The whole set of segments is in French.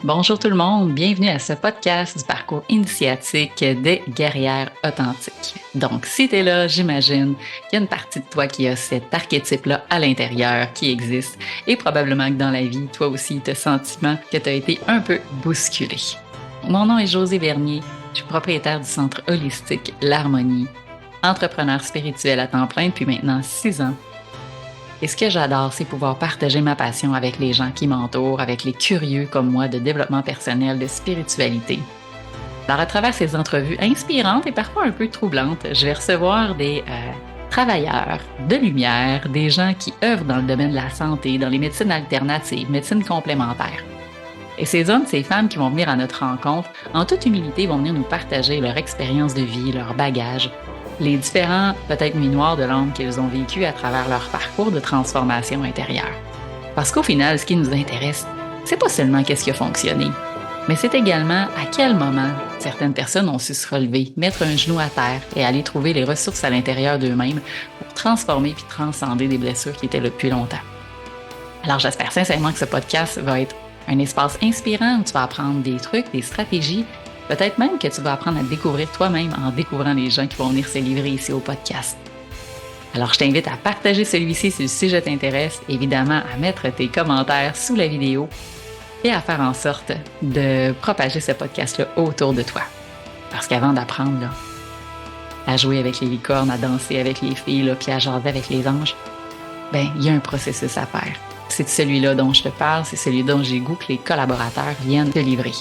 Bonjour tout le monde, bienvenue à ce podcast du parcours initiatique des guerrières authentiques. Donc, si tu es là, j'imagine qu'il y a une partie de toi qui a cet archétype-là à l'intérieur qui existe et probablement que dans la vie, toi aussi, tu as le sentiment que tu as été un peu bousculé. Mon nom est Josée Vernier, je suis propriétaire du centre holistique L'Harmonie, entrepreneur spirituel à temps plein depuis maintenant 6 ans. Et ce que j'adore, c'est pouvoir partager ma passion avec les gens qui m'entourent, avec les curieux comme moi de développement personnel, de spiritualité. Alors, à travers ces entrevues inspirantes et parfois un peu troublantes, je vais recevoir des travailleurs de lumière, des gens qui œuvrent dans le domaine de la santé, dans les médecines alternatives, médecines complémentaires. Et ces hommes, ces femmes qui vont venir à notre rencontre, en toute humilité, vont venir nous partager leur expérience de vie, leur bagage, les différents, peut-être nuits noires de l'âme qu'ils ont vécues à travers leur parcours de transformation intérieure. Parce qu'au final, ce qui nous intéresse, c'est pas seulement qu'est-ce qui a fonctionné, mais c'est également à quel moment certaines personnes ont su se relever, mettre un genou à terre et aller trouver les ressources à l'intérieur d'eux-mêmes pour transformer puis transcender des blessures qui étaient là depuis longtemps. Alors j'espère sincèrement que ce podcast va être un espace inspirant où tu vas apprendre des trucs, des stratégies, peut-être même que tu vas apprendre à te découvrir toi-même en découvrant les gens qui vont venir se livrer ici au podcast. Alors je t'invite à partager celui-ci si le sujet t'intéresse, évidemment à mettre tes commentaires sous la vidéo et à faire en sorte de propager ce podcast-là autour de toi. Parce qu'avant d'apprendre là, à jouer avec les licornes, à danser avec les filles, là, puis à jaser avec les anges, ben il y a un processus à faire. C'est de celui-là dont je te parle, c'est celui dont j'ai goût que les collaborateurs viennent te livrer.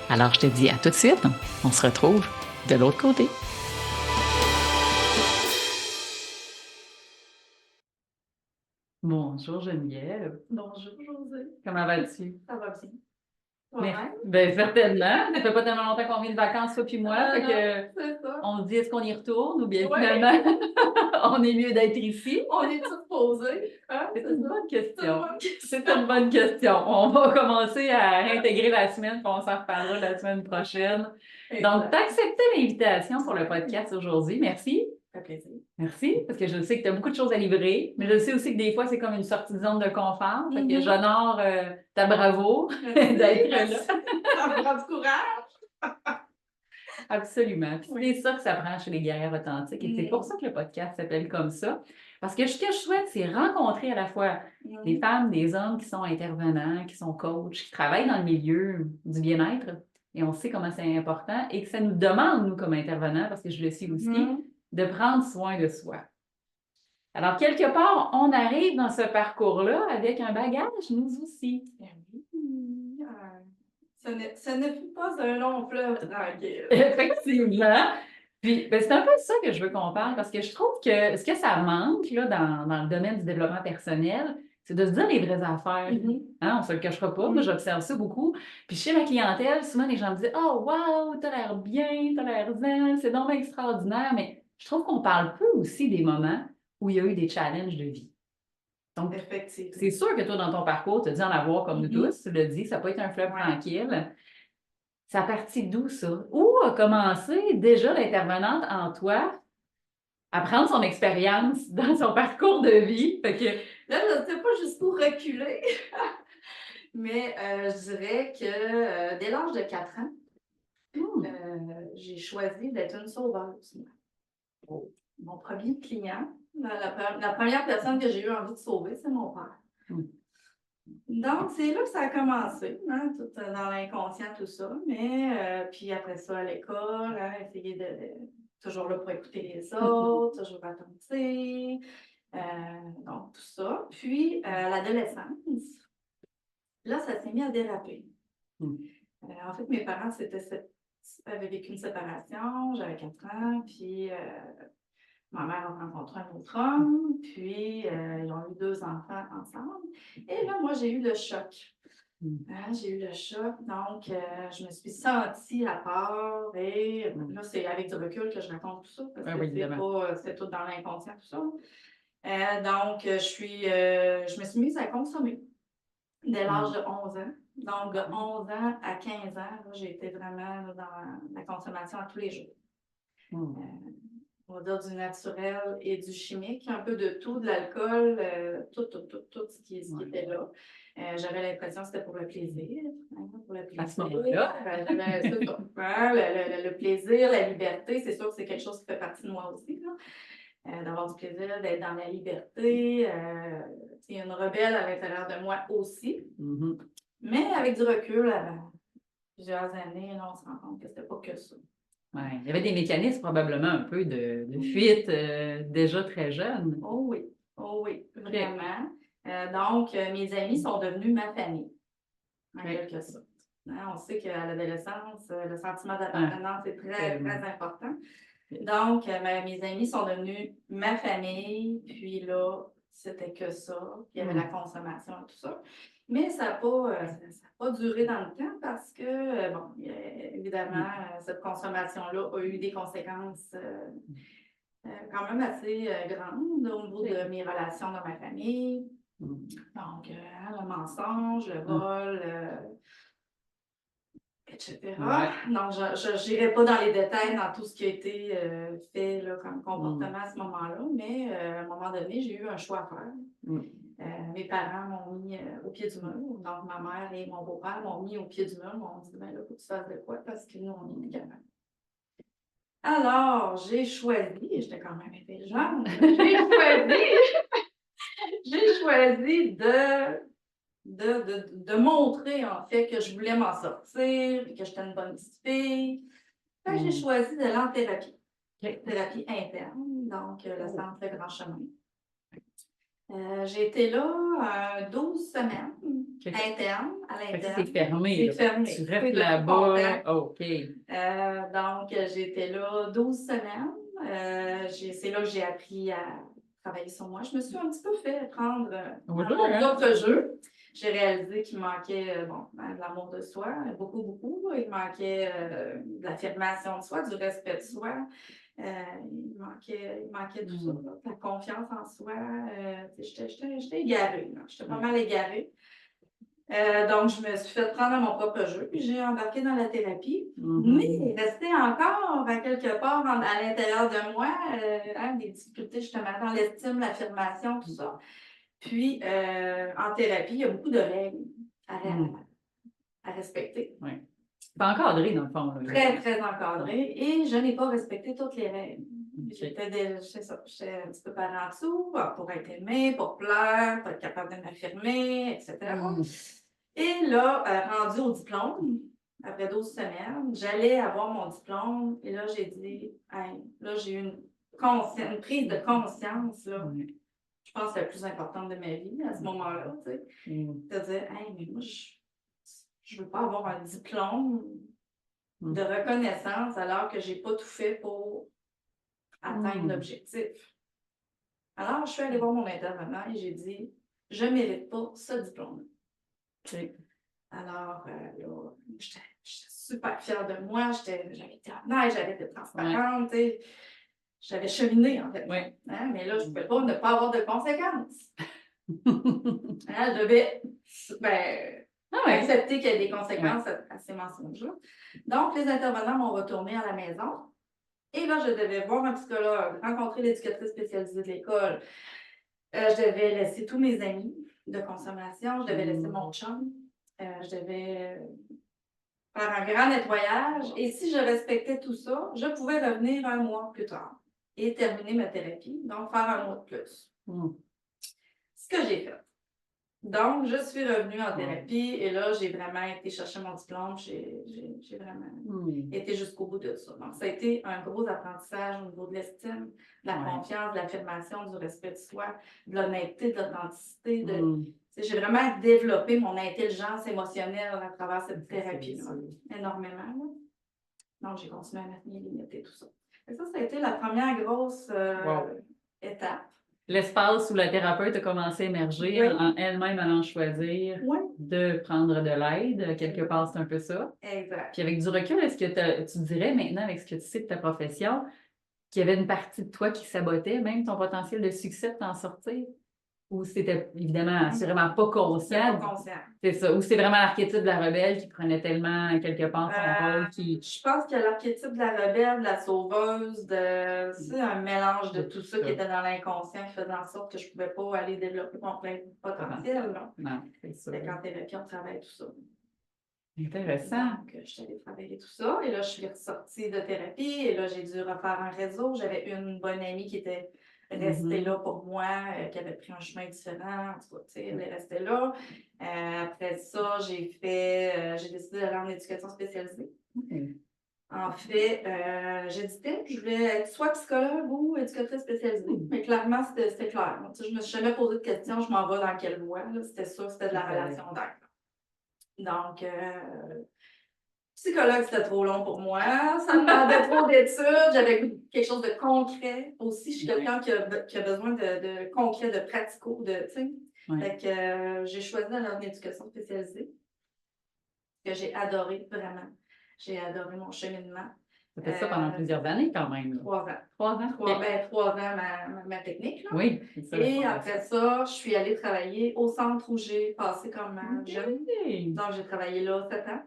Alors je te dis à tout de suite, on se retrouve de l'autre côté. Bonjour Geneviève. Bonjour Josée. Comment vas-tu? Ça va bien? Mais, Toi-même? ben certainement. Ça fait pas tellement longtemps qu'on vient de vacances, toi puis moi. Fait que C'est ça. on se dit est-ce qu'on y retourne ou bien Ouais. finalement on est mieux d'être ici? On est tous posés. Hein? C'est une bonne C'est question. une bonne question. C'est une bonne question. On va commencer à réintégrer la semaine, puis on s'en reparlera la semaine prochaine. Donc, tu as accepté l'invitation pour le podcast aujourd'hui. Merci. Ça fait plaisir. Merci, parce que je sais que tu as beaucoup de choses à livrer, mais je sais aussi que des fois, c'est comme une sortie de zone de confort. Fait que j'honore ta bravoure d'être là. Ça me prend du courage. Absolument. Puis c'est ça que ça prend chez les guerrières authentiques. Et c'est pour ça que le podcast s'appelle comme ça. Parce que ce que je souhaite, c'est rencontrer à la fois des femmes, des hommes qui sont intervenants, qui sont coachs, qui travaillent dans le milieu du bien-être. Et on sait comment c'est important et que ça nous demande, nous, comme intervenants, parce que je le suis aussi, de prendre soin de soi. Alors, quelque part, on arrive dans ce parcours-là avec un bagage, nous aussi. Ce ne fut pas un long fleuve tranquille. Effectivement. Puis, ben, c'est un peu ça que je veux qu'on parle parce que je trouve que ce que ça manque là, dans le domaine du développement personnel, c'est de se dire les vraies affaires. Hein, on ne se le cachera pas. Moi, j'observe ça beaucoup. Puis, chez ma clientèle, souvent, les gens me disent oh, wow, t'as l'air bien, t'as l'air zen, c'est donc extraordinaire. Mais je trouve qu'on parle peu aussi des moments où il y a eu des challenges de vie. Donc, effectivement, c'est sûr que toi, dans ton parcours, tu as dû en avoir comme nous tous, tu l'as dit, ça peut être un fleuve tranquille. Ça a parti d'où, ça? Où a commencé déjà l'intervenante en toi à prendre son expérience dans son parcours de vie? Fait que, là, je ne sais pas jusqu'où reculer, mais je dirais que dès l'âge de 4 ans, j'ai choisi d'être une sauveuse. Mon premier client, la première personne que j'ai eu envie de sauver, c'est mon père. Donc, c'est là que ça a commencé, hein, tout dans l'inconscient, tout ça. Mais puis après ça, à l'école, hein, essayer de toujours là pour écouter les autres, toujours attentif. Donc, tout ça. Puis, à l'adolescence, là, ça s'est mis à déraper. En fait, mes parents avaient vécu une séparation, j'avais 4 ans, puis ma mère a rencontré un autre homme, puis ils ont eu 2 enfants ensemble. Et là, moi, j'ai eu le choc. J'ai eu le choc, donc je me suis sentie à part. Et là, c'est avec du recul que je raconte tout ça, parce que c'est tout dans l'inconscient, tout ça. Donc, je me suis mise à consommer dès l'âge de 11 ans. Donc, de 11 ans à 15 ans, là, j'ai été vraiment là, dans la consommation à tous les jours. on va dire du naturel et du chimique, un peu de tout, de l'alcool, tout ce qui était là. J'avais l'impression que c'était pour le plaisir. Pour le plaisir. À ce moment-là. J'avais ça, le plaisir, la liberté, c'est sûr que c'est quelque chose qui fait partie de moi aussi, là. D'avoir du plaisir, d'être dans la liberté. Il y a une rebelle à l'intérieur de moi aussi. Mm-hmm. Mais avec du recul, plusieurs années, là, on se rend compte que c'était pas que ça. Ouais. Il y avait des mécanismes probablement un peu de fuite déjà très jeunes. Oh oui, vraiment. Donc, mes amis sont devenus ma famille, en quelque sorte. Hein, on sait qu'à l'adolescence, le sentiment d'appartenance est très, très important. Donc, mes amis sont devenus ma famille, puis là, c'était que ça. Il y avait la consommation et tout ça. Mais ça n'a pas duré dans le temps parce que, bon, évidemment, cette consommation-là a eu des conséquences quand même assez grandes au niveau de mes relations dans ma famille. Donc, le mensonge, le vol, etc. Donc, je n'irai pas dans les détails dans tout ce qui a été fait là, comme comportement à ce moment-là, mais à un moment donné, j'ai eu un choix à faire. Mes parents m'ont mis au pied du mur. Donc, ma mère et mon beau-père m'ont mis au pied du mur. M'ont dit, ben là, il faut que tu fasses de quoi parce que nous, on est plus capables. Alors, j'ai choisi, j'étais quand même intelligente, j'ai choisi de montrer, en fait, que je voulais m'en sortir, puis que j'étais une bonne petite fille. J'ai choisi d'aller en thérapie. Thérapie interne, donc le centre Le Grand Chemin. J'ai été là 12 semaines interne, à l'interne. C'est fermé. C'est fermé. Tu restes là-bas. OK. Donc, j'ai été là 12 semaines. C'est là que j'ai appris à travailler sur moi. Je me suis un petit peu fait prendre mon propre jeu. J'ai réalisé qu'il manquait de l'amour de soi, beaucoup. Il manquait de l'affirmation de soi, du respect de soi. Il manquait tout ça, là, de la confiance en soi. J'étais égarée. J'étais pas mal égarée. Donc, je me suis fait prendre à mon propre jeu, puis j'ai embarqué dans la thérapie. Mais il restait encore, à quelque part, à l'intérieur de moi, des difficultés justement dans l'estime, l'affirmation, tout ça. Puis, en thérapie, il y a beaucoup de règles à respecter. Oui. Pas encadré, dans le fond. Là. Très, très encadré. Et je n'ai pas respecté toutes les règles. J'étais un petit peu par en dessous pour être aimée, pour plaire, pour être capable de m'affirmer, etc. Et là, rendu au diplôme, après 12 semaines, j'allais avoir mon diplôme. Et là, j'ai dit, hey, là, j'ai eu une prise de conscience, là. Je pense la plus importante de ma vie à ce moment-là, tu sais. De dire, hey, mais moi, je ne veux pas avoir un diplôme de reconnaissance alors que je n'ai pas tout fait pour atteindre l'objectif. Alors, je suis allée voir mon intervenant et j'ai dit, je ne mérite pas ce diplôme. Alors, là, j'étais super fière de moi, j'avais été honnête, j'avais été transparente, j'avais cheminé, en fait. Hein? Mais là, je ne pouvais pas ne pas avoir de conséquences. Je devais accepter qu'il y ait des conséquences à ces mensonges-là. Donc, les intervenants m'ont retourné à la maison. Et là, je devais voir un psychologue, rencontrer l'éducatrice spécialisée de l'école. Je devais laisser tous mes amis de consommation. Je devais laisser mon chum. Je devais faire un grand nettoyage. Et si je respectais tout ça, je pouvais revenir un mois plus tard et terminer ma thérapie. Donc, faire un mois de plus. Ce que j'ai fait. Donc, je suis revenue en thérapie et là, j'ai vraiment été chercher mon diplôme. J'ai vraiment été jusqu'au bout de ça. Donc, ça a été un gros apprentissage au niveau de l'estime, de la confiance, de l'affirmation, du respect de soi, de l'honnêteté, de l'authenticité. J'ai vraiment développé mon intelligence émotionnelle à travers cette thérapie-là, énormément. Donc, j'ai continué à mettre mes limites et tout ça. Et ça a été la première grosse étape. L'espace où la thérapeute a commencé à émerger en elle-même allant choisir de prendre de l'aide. Quelque part, c'est un peu ça. Exact. Puis avec du recul, est-ce que tu dirais maintenant, avec ce que tu sais de ta profession, qu'il y avait une partie de toi qui sabotait même ton potentiel de succès de t'en sortir? Ou c'était évidemment assurément pas conscient. Pas conscient. C'est ça. Ou c'est vraiment l'archétype de la rebelle qui prenait tellement quelque part son rôle qui. Je pense que l'archétype de la rebelle, de la sauveuse, c'est un mélange de tout ça qui était dans l'inconscient qui faisait en sorte que je ne pouvais pas aller développer mon plein potentiel. Non, c'est ça. Qu'en thérapie, on travaille tout ça. Intéressant. Donc, je suis allée travailler tout ça. Et là, je suis ressortie de thérapie. Et là, j'ai dû refaire un réseau. J'avais une bonne amie qui était restée là pour moi, qui avait pris un chemin différent. En tout cas, tu sais, elle est restée là. Après ça, j'ai décidé d'aller en éducation spécialisée. En fait, j'hésitais. Je voulais être soit psychologue ou éducatrice spécialisée. Mais clairement, c'était clair. Tu sais, je ne me suis jamais posé de questions. Je m'en vais dans quelle voie. C'était ça, c'était de la relation d'aide. Donc, psychologue, c'était trop long pour moi. Ça me demandait trop d'études. J'avais quelque chose de concret. Aussi, je suis quelqu'un qui a besoin de concret, de pratico, tu sais. Fait que j'ai choisi d'aller en éducation spécialisée, que j'ai adoré, vraiment. J'ai adoré mon cheminement. Ça fait ça pendant plusieurs années quand même. 3 ans. 3 ans? 3 ans ma technique. Là. Oui, c'est ça. Et après ça, je suis allée travailler au centre où j'ai passé comme jeune. Donc, j'ai travaillé là 7 ans.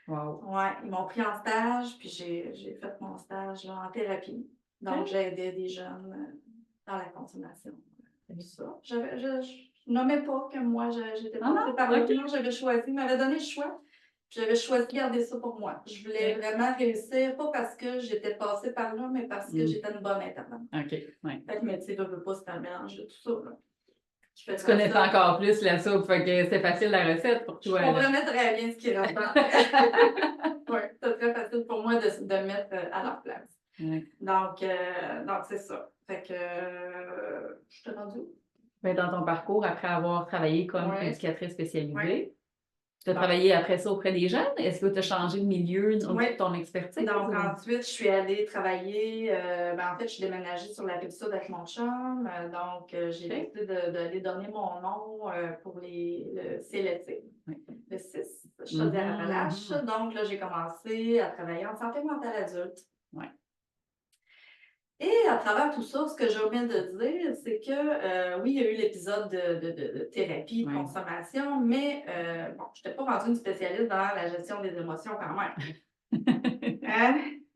Wow. Ouais, ils m'ont pris en stage, puis j'ai fait mon stage là, en thérapie. Donc, j'ai aidé des jeunes dans la consommation. Tout ça. Je nommais pas que moi, j'étais passée par là. Non, j'avais choisi, ils m'avaient donné le choix. J'avais choisi de garder ça pour moi. Je voulais vraiment réussir, pas parce que j'étais passée par là, mais parce que j'étais une bonne intervenante. OK, ouais. Fait que, mais tu sais, veux pas, c'est un mélange de tout ça, là. Tu connaissais encore plus la soupe, fait que c'est facile la recette pour toi. Je comprenais très bien ce qui rentre. Oui, c'est très facile pour moi de mettre à leur place. Donc c'est ça. Fait que je te rendue. Dans ton parcours, après avoir travaillé comme éducatrice spécialisée, tu as travaillé après ça auprès des jeunes? Est-ce que tu as changé de milieu de ton expertise? Donc, ensuite, je suis allée travailler. En fait, je suis déménagée sur la Rive-Sud avec mon chum. Donc, j'ai décidé d'aller donner mon nom pour le CLSC, le 6, Chaudière-Appalaches. Donc, là, j'ai commencé à travailler en santé mentale adulte. Et à travers tout ça, ce que j'ai oublié de dire, c'est que oui, il y a eu l'épisode de thérapie, de consommation, mais bon, je n'étais pas rendue une spécialiste dans la gestion des émotions quand même.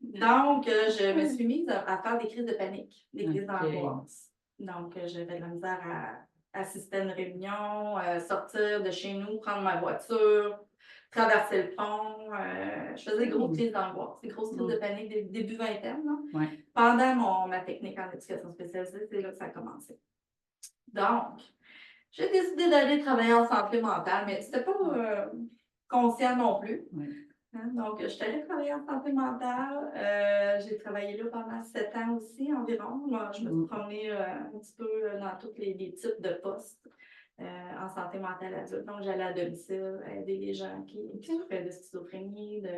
Donc, je me suis mise à faire des crises de panique, des crises d'angoisse. Donc, j'avais de la misère à assister à une réunion, sortir de chez nous, prendre ma voiture, traverser le pont. Je faisais des grosses crises d'angoisse, des grosses crises de panique début vingtaine. Pendant ma technique en éducation spécialisée, c'est là que ça a commencé. Donc, j'ai décidé d'aller travailler en santé mentale, mais c'était pas conscient non plus. Donc, je suis allée travailler en santé mentale. J'ai travaillé là pendant 7 ans aussi environ. Moi, je me suis promenée un petit peu dans tous les types de postes en santé mentale adulte. Donc, j'allais à domicile aider les gens qui souffraient de schizophrénie, de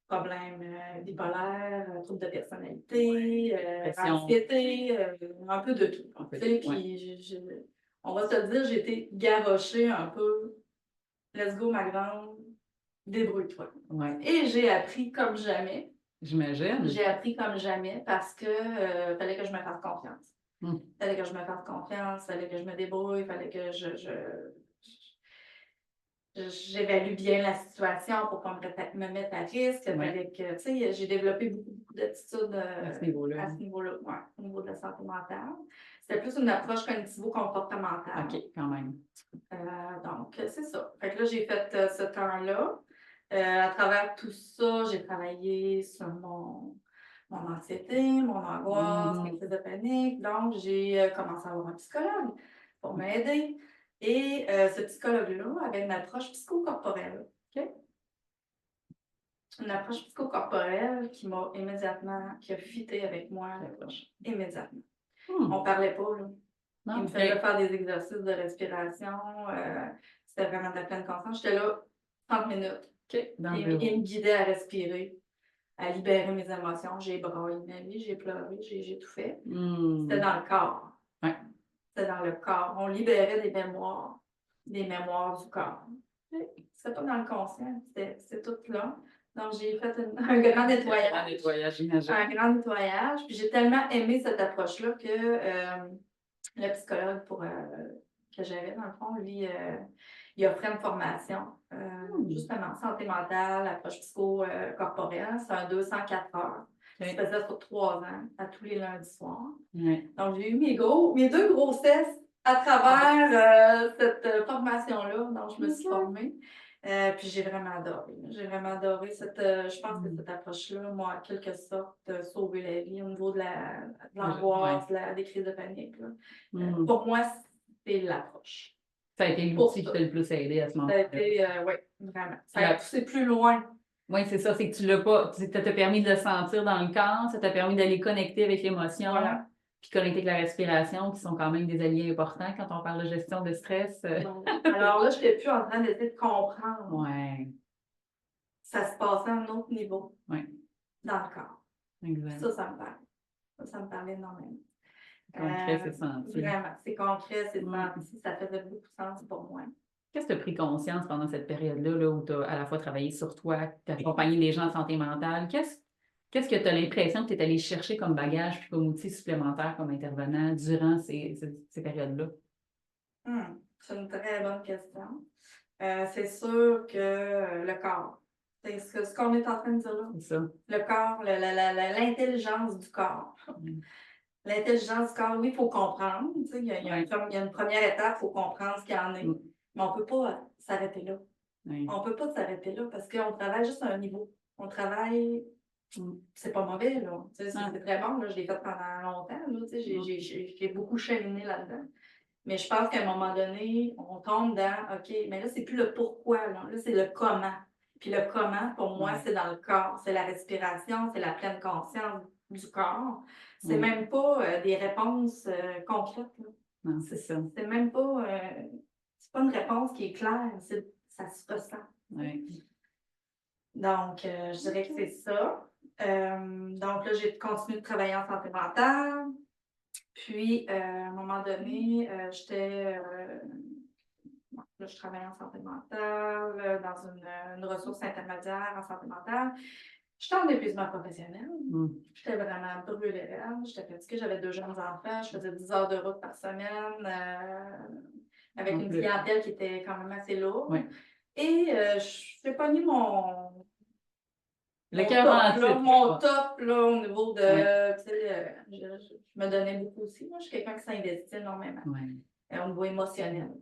problèmes bipolaires, troubles de personnalité, anxiété, un peu de tout. Puis, on va se le dire, j'ai été garochée un peu. Let's go, ma grande. Débrouille-toi. Et j'ai appris comme jamais. J'imagine. J'ai appris comme jamais parce que fallait que je me fasse confiance. Fallait que je me fasse confiance, fallait que je me débrouille, fallait que j'évalue bien la situation pour qu'on me mette à risque. Fallait que, tu sais, j'ai développé beaucoup d'attitudes à ce niveau-là, au niveau de la santé mentale. C'était plus une approche cognitivo-comportementale. OK, quand même. Donc, c'est ça. Fait que là, j'ai fait ce temps-là. À travers tout ça, j'ai travaillé sur mon anxiété, mon angoisse, mes crises de panique. Donc, j'ai commencé à avoir un psychologue pour m'aider. Et ce psychologue-là avait une approche psychocorporelle. Une approche psychocorporelle qui a fité avec moi immédiatement. On ne parlait pas, là. Il me faisait faire des exercices de respiration. C'était vraiment de la pleine conscience. J'étais là 30 minutes. Il me guidait à respirer, à libérer mes émotions. J'ai braillé ma vie, j'ai pleuré, j'ai tout fait. C'était dans le corps. C'était dans le corps. On libérait des mémoires du corps. C'était pas dans le conscient, c'était tout là. Donc, j'ai fait un grand nettoyage. Un grand nettoyage, j'imagine. Un grand nettoyage. Puis j'ai tellement aimé cette approche-là que le psychologue que j'avais, dans le fond, lui, il offrait une formation, justement, santé mentale, approche psycho-corporelle. C'est un 204 heures. Je faisais ça sur 3 ans, à tous les lundis soirs. Donc, j'ai eu mes 2 grossesses à travers cette formation-là dont je me suis formée. Puis j'ai vraiment adoré. J'ai vraiment adoré je pense que cette approche-là m'a en quelque sorte sauvé la vie au niveau de l'angoisse, des crises de panique. Pour moi, c'est l'approche. Ça a été l'outil qui t'a le plus aidé à ce moment-là. Ça a été, oui, vraiment. Ça a poussé plus loin. Oui, c'est ça, c'est que tu l'as pas, ça t'a permis de le sentir dans le corps, ça t'a permis d'aller connecter avec l'émotion, puis connecter avec la respiration, qui sont quand même des alliés importants quand on parle de gestion de stress. Alors là, je n'étais plus en train d'essayer de comprendre. Ouais. Ça se passait à un autre niveau. Ouais. Dans le corps. Exact. Ça me parle. Ça me parlait énormément. C'est concret, c'est senti. Vraiment, c'est concret, c'est senti. Ça faisait beaucoup de sens pour moi. Qu'est-ce que tu as pris conscience pendant cette période-là là, où tu as à la fois travaillé sur toi, tu as accompagné les gens en santé mentale? Qu'est-ce que tu as l'impression que tu es allé chercher comme bagage puis comme outil supplémentaire comme intervenant durant ces périodes-là? C'est une très bonne question. C'est sûr que le corps, c'est ce qu'on est en train de dire là. C'est ça. Le corps, l'intelligence du corps. L'intelligence du corps, oui, il faut comprendre. Il y a une première étape, il faut comprendre ce qu'il y en a. Mais on ne peut pas s'arrêter là. On ne peut pas s'arrêter là parce qu'on travaille juste à un niveau. On travaille, c'est pas mauvais, là. C'est très bon, là. Je l'ai fait pendant longtemps. J'ai beaucoup cheminé là-dedans. Mais je pense qu'à un moment donné, on tombe dans OK, mais là, c'est plus le pourquoi, là c'est le comment. Puis le comment, pour moi, c'est dans le corps. C'est la respiration, c'est la pleine conscience du corps. C'est même pas des réponses concrètes. Là. Non, c'est ça. C'est même pas, c'est pas une réponse qui est claire. Ça se ressent. Donc, je dirais que c'est ça. Donc là, j'ai continué de travailler en santé mentale. Puis, à un moment donné, je travaillais en santé mentale, dans une ressource intermédiaire en santé mentale. J'étais en épuisement professionnel. J'étais vraiment brûlée. J'étais fatiguée. J'avais 2 jeunes enfants. Je faisais 10 heures de route par semaine avec une clientèle qui était quand même assez lourde. Et je n'ai pas mis mon top là, au niveau de. Je me donnais beaucoup aussi. Moi, je suis quelqu'un qui s'investit énormément. Au niveau émotionnel.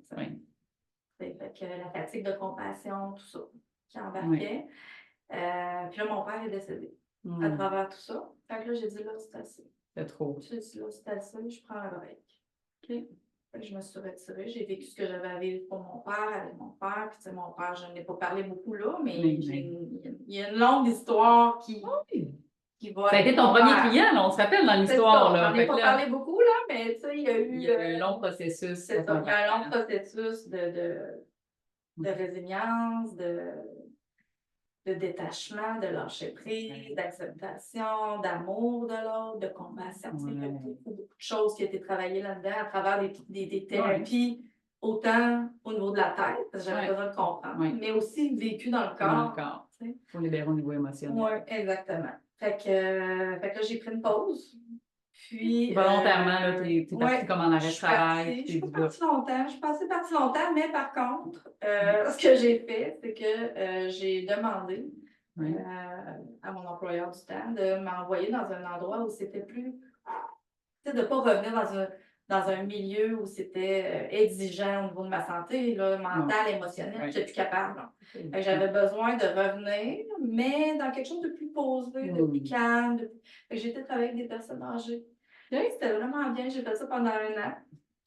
Fait que la fatigue de compassion, tout ça, qui embarquait. Puis là, mon père est décédé à travers tout ça. Fait que là, j'ai dit là, c'est assez. C'est trop. J'ai dit là, c'est assez, je prends un break. Fait que je me suis retirée. J'ai vécu ce que j'avais à vivre pour mon père, avec mon père. Puis, tu sais, mon père, je n'en ai pas parlé beaucoup là, mais il y a une longue histoire qui va. Ça a été ton premier client, là, on se rappelle dans l'histoire. J'en ai pas parlé beaucoup, là, mais tu sais, il y a eu. Il y a eu un long processus. C'est ça, il y a un long processus de résilience, de détachement, de lâcher prise, d'acceptation, d'amour de l'autre, de compassion. Il y a beaucoup de choses qui ont été travaillées là-dedans à travers des thérapies, autant au niveau de la tête, parce que j'avais besoin de comprendre, mais aussi vécu dans le corps. Dans le corps. Il faut libérer au niveau émotionnel. Oui, exactement. Fait que là, j'ai pris une pause. Puis, volontairement, tu es partie comme en arrêt de travail. Je suis pas partie longtemps. Je suis passée partie longtemps, mais par contre, ce que j'ai fait, c'est que j'ai demandé à mon employeur du temps de m'envoyer dans un endroit où c'était plus. Tu sais, de ne pas revenir dans un milieu où c'était exigeant au niveau de ma santé, là, mentale, émotionnelle. Je n'étais plus capable. J'avais besoin de revenir, mais dans quelque chose de plus posé, de plus calme. J'ai été travailler avec des personnes âgées. C'était vraiment bien. J'ai fait ça pendant 1 an.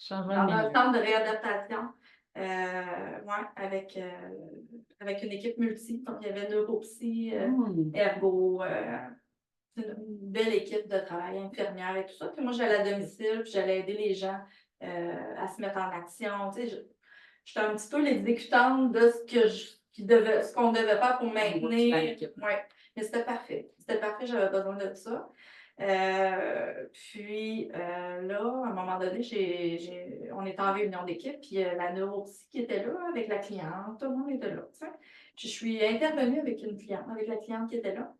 Dans un centre de réadaptation. Avec une équipe multi. Donc, il y avait neuropsy, ergo. C'est une belle équipe de travail, infirmière et tout ça. Puis moi, j'allais à domicile, puis j'allais aider les gens à se mettre en action. Tu sais, j'étais un petit peu l'exécutante de ce qu'on devait faire pour maintenir. Mais c'était parfait. C'était parfait, j'avais besoin de ça. Puis là, à un moment donné, on était en réunion d'équipe, puis la neuropsy qui était là avec la cliente, tout le monde était là. Tu sais. Puis je suis intervenue avec la cliente qui était là.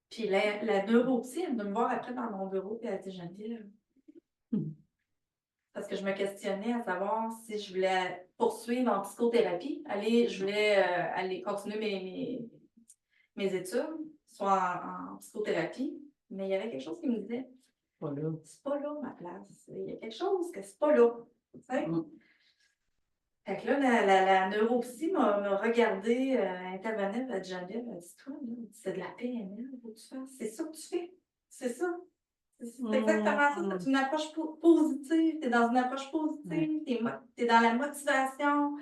Puis la neuropsy, elle venait me voir après dans mon bureau, puis elle a dit Geneviève, parce que je me questionnais à savoir si je voulais poursuivre en psychothérapie, je voulais aller continuer mes études, soit en psychothérapie, mais il y avait quelque chose qui me disait, c'est pas là ma place. Il y a quelque chose que c'est pas là. Tu sais? Fait que là, la neuropsy m'a regardé intervenir, elle a dit, Geneviève, elle a dit, toi, là, c'est de la PNL, faut que tu fasses. C'est ça que tu fais. C'est ça. C'est exactement ça. C'est une approche positive. Tu es dans une approche positive. Tu es dans la motivation.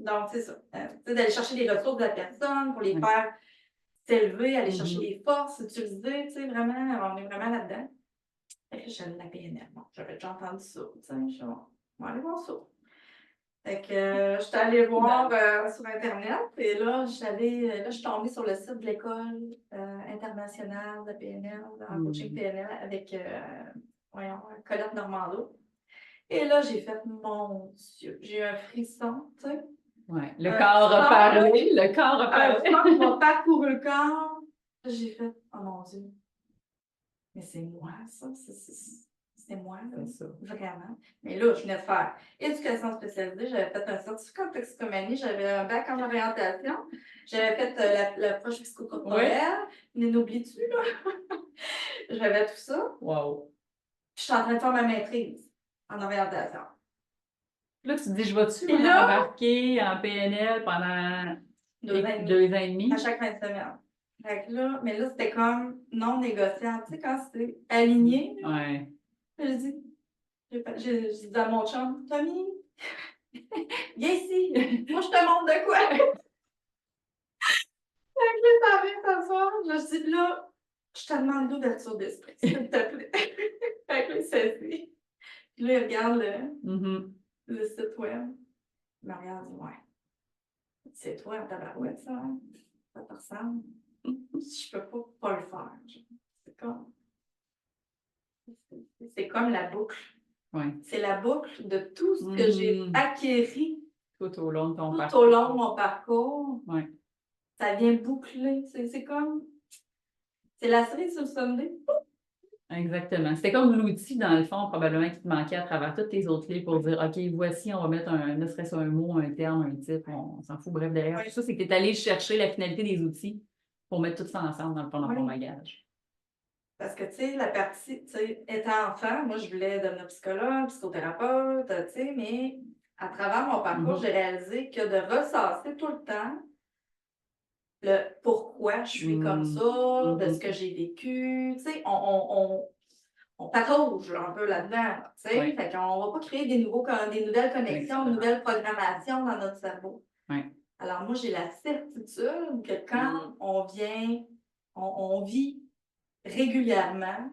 Donc, c'est ça. D'aller chercher les ressources de la personne pour les faire s'élever, aller chercher les forces, utiliser. Tu sais, vraiment, on est vraiment là-dedans. Fait que j'aime la PNL. Bon, j'avais déjà entendu ça. Tu sais, je vais aller voir ça. Fait que je suis allée voir sur Internet et là, je suis tombée sur le site de l'École internationale de PNL, en coaching PNL avec Colette Normando. Et là, j'ai fait, mon Dieu, j'ai eu un frisson, tu sais. Ouais, le corps a parlé, le corps a parlé. Un frisson qui m'a parcouru le corps. J'ai fait, oh mon Dieu, mais c'est moi, ça, c'est moi, là, vraiment. Mais là, je venais de faire éducation spécialisée, j'avais fait un certificat de toxicomanie, j'avais un bac en orientation, j'avais fait l'approche psychocorporelle, mais n'oublies-tu, là? J'avais tout ça. Wow. Puis je suis en train de faire ma maîtrise en orientation. Là, tu te dis, je vais-tu m'embarquer en PNL pendant 2 ans et demi? À chaque fin de semaine. Fait que là, mais là, c'était comme non négociable. Tu sais, quand c'est aligné, là, Ouais. je dis, j'ai dit à mon chum, Tommy, viens ici, moi je te montre de quoi. Fait que là, ça vient s'asseoir. Je dis, là, je te demande l'ouverture d'esprit, s'il te plaît. Fait que là, il s'assit. Puis là, il regarde le site web. Il me regarde, il dit, ouais. C'est toi en tabarouette, ça, hein? Ça te ressemble. Je peux pas le faire. C'est comme la boucle. Ouais. C'est la boucle de tout ce que j'ai acquéri tout au long de ton parcours. Tout au long de mon parcours. Ouais. Ça vient boucler. C'est comme. C'est la cerise sur le sommet. Exactement. C'était comme l'outil, dans le fond, probablement qui te manquait à travers toutes tes autres livres pour dire, OK, voici, on va mettre ne serait-ce un mot, un terme, un type, on s'en fout. Bref, derrière tout ça, c'est que tu es allé chercher la finalité des outils pour mettre tout ça ensemble dans le fond, dans ton bagage. Parce que, tu sais, la partie, tu sais, étant enfant, moi, je voulais devenir psychologue, psychothérapeute, tu sais, mais à travers mon parcours, j'ai réalisé que de ressasser tout le temps le pourquoi je suis comme ça, de ce que j'ai vécu, tu sais, on patauge un peu là-dedans, tu sais, fait qu'on va pas créer des nouvelles connexions, de nouvelles programmations dans notre cerveau. Alors, moi, j'ai la certitude que quand on vit régulièrement,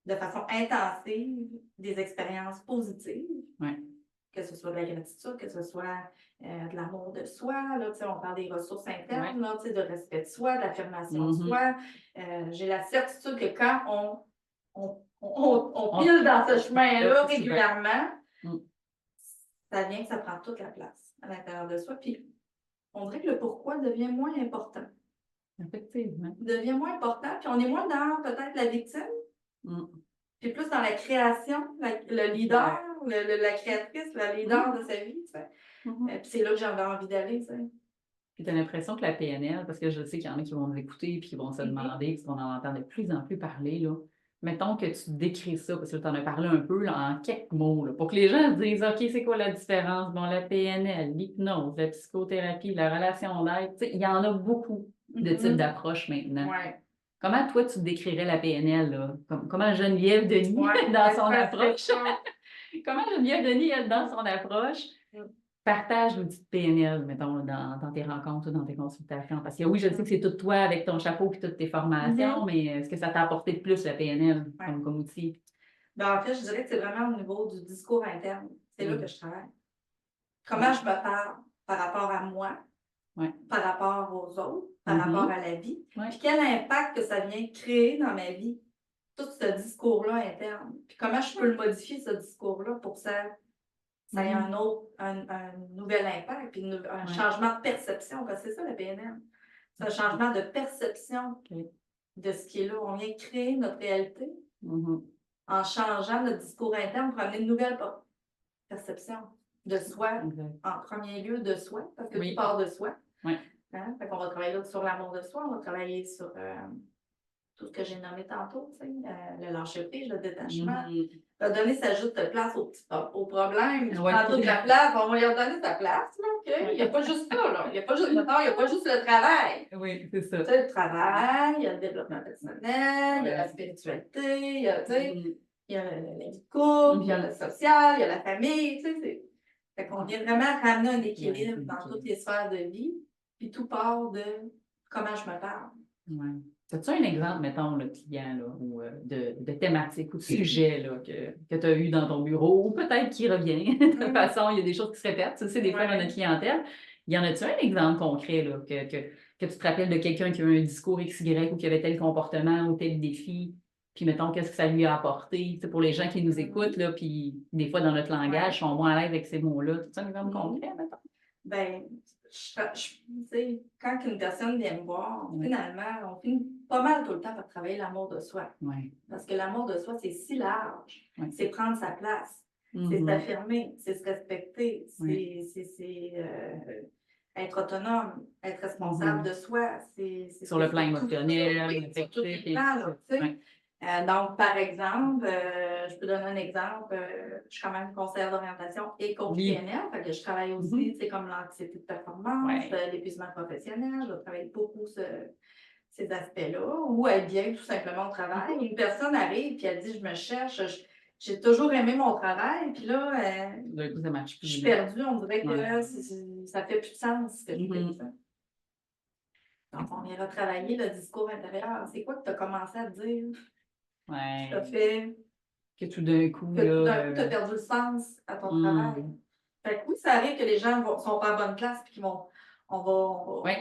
de façon intensive, des expériences positives, que ce soit de la gratitude, que ce soit de l'amour de soi, là, on parle des ressources internes, là, de respect de soi, d'affirmation de soi. J'ai la certitude que quand on pile dans ce chemin-là régulièrement, ça vient que ça prend toute la place à l'intérieur de soi. Puis, on dirait que le pourquoi devient moins important. Effectivement. Devient moins important, puis on est moins dans peut-être la victime, puis plus dans la création, le leader, la créatrice, la leader de sa vie, tu sais. Puis c'est là que j'avais envie d'aller, tu sais. Puis tu as l'impression que la PNL, parce que je sais qu'il y en a qui vont nous écouter puis qui vont se demander, parce qu'on en entend de plus en plus parler, là. Mettons que tu décris ça, parce que tu en as parlé un peu là, en quelques mots, là, pour que les gens se disent, OK, c'est quoi la différence? Bon, la PNL, l'hypnose, la psychothérapie, la relation d'aide, il y en a beaucoup de types d'approches maintenant. Comment toi, tu décrirais la PNL, là? Comment Geneviève Denis dans son approche? Comment Geneviève Denis, elle, dans son approche, partage l'outil de PNL, mettons, dans tes rencontres ou dans tes consultations? Parce que oui, je sais que c'est tout toi avec ton chapeau et toutes tes formations, mais est-ce que ça t'a apporté de plus, la PNL, comme outil? Ben, en fait, je dirais que c'est vraiment au niveau du discours interne. C'est là que je travaille. Comment je me parle par rapport à moi, par rapport aux autres, par rapport à la vie, puis quel impact que ça vient créer dans ma vie, tout ce discours-là interne. Puis comment je peux le modifier, ce discours-là, pour que ça ait un nouvel impact, puis un changement de perception, parce que c'est ça la PNL. C'est un changement de perception de ce qui est là. On vient créer notre réalité en changeant notre discours interne pour amener une nouvelle perception de soi, en premier lieu de soi, parce que tout part de soi. Oui. Hein? Fait qu'on va travailler là, sur l'amour de soi, on va travailler sur tout ce que j'ai nommé tantôt, le lâcher-prise, le détachement. Donner sa juste place au problème. Tu prends toute la place, on va lui redonner sa place. Là, okay? Il n'y a pas juste ça. Là. Il n'y a pas juste le travail. Oui, c'est ça. Tu sais, le travail, il y a le développement personnel, il y a la spiritualité, il y a, il y a la vie de couple, il y a le social, il y a la famille. Fait qu'on vient vraiment ramener un équilibre dans toutes les sphères de vie. Puis tout part de comment je me parle. Ouais. As-tu un exemple, mettons, le client, là, ou de thématique ou de sujet là, que tu as eu dans ton bureau, ou peut-être qui revient de toute façon, il y a des choses qui se répètent, tu sais, des fois dans notre clientèle. Y en a-tu un exemple concret là, que tu te rappelles de quelqu'un qui a eu un discours XY ou qui avait tel comportement ou tel défi, puis mettons, qu'est-ce que ça lui a apporté? Tu sais, pour les gens qui nous écoutent, là, puis des fois dans notre langage, sont moins à l'aise avec ces mots-là. Tu as un exemple concret, mettons? Ben, quand une personne vient me voir, finalement, on finit pas mal tout le temps par travailler l'amour de soi. Parce que l'amour de soi, c'est si large. C'est prendre sa place. C'est s'affirmer. C'est se respecter. C'est être autonome. Être responsable de soi. Sur le plan émotionnel, affectif. Donc, par exemple, je peux donner un exemple. Je suis quand même conseillère d'orientation et coach PNL. Fait que je travaille aussi, comme l'anxiété de performance, l'épuisement professionnel. Je vais travailler beaucoup ces aspects-là. Ou être bien tout simplement au travail. Une personne arrive et elle dit, je me cherche, j'ai toujours aimé mon travail. Puis là, je suis perdue. On dirait que ça fait plus de sens ce que je fais. Donc, on ira travailler le discours intérieur. C'est quoi que tu as commencé à te dire? Ouais. Ça fait que tout d'un coup, tu as perdu le sens à ton travail. Fait que oui, ça arrive que les gens sont pas à bonne place et on va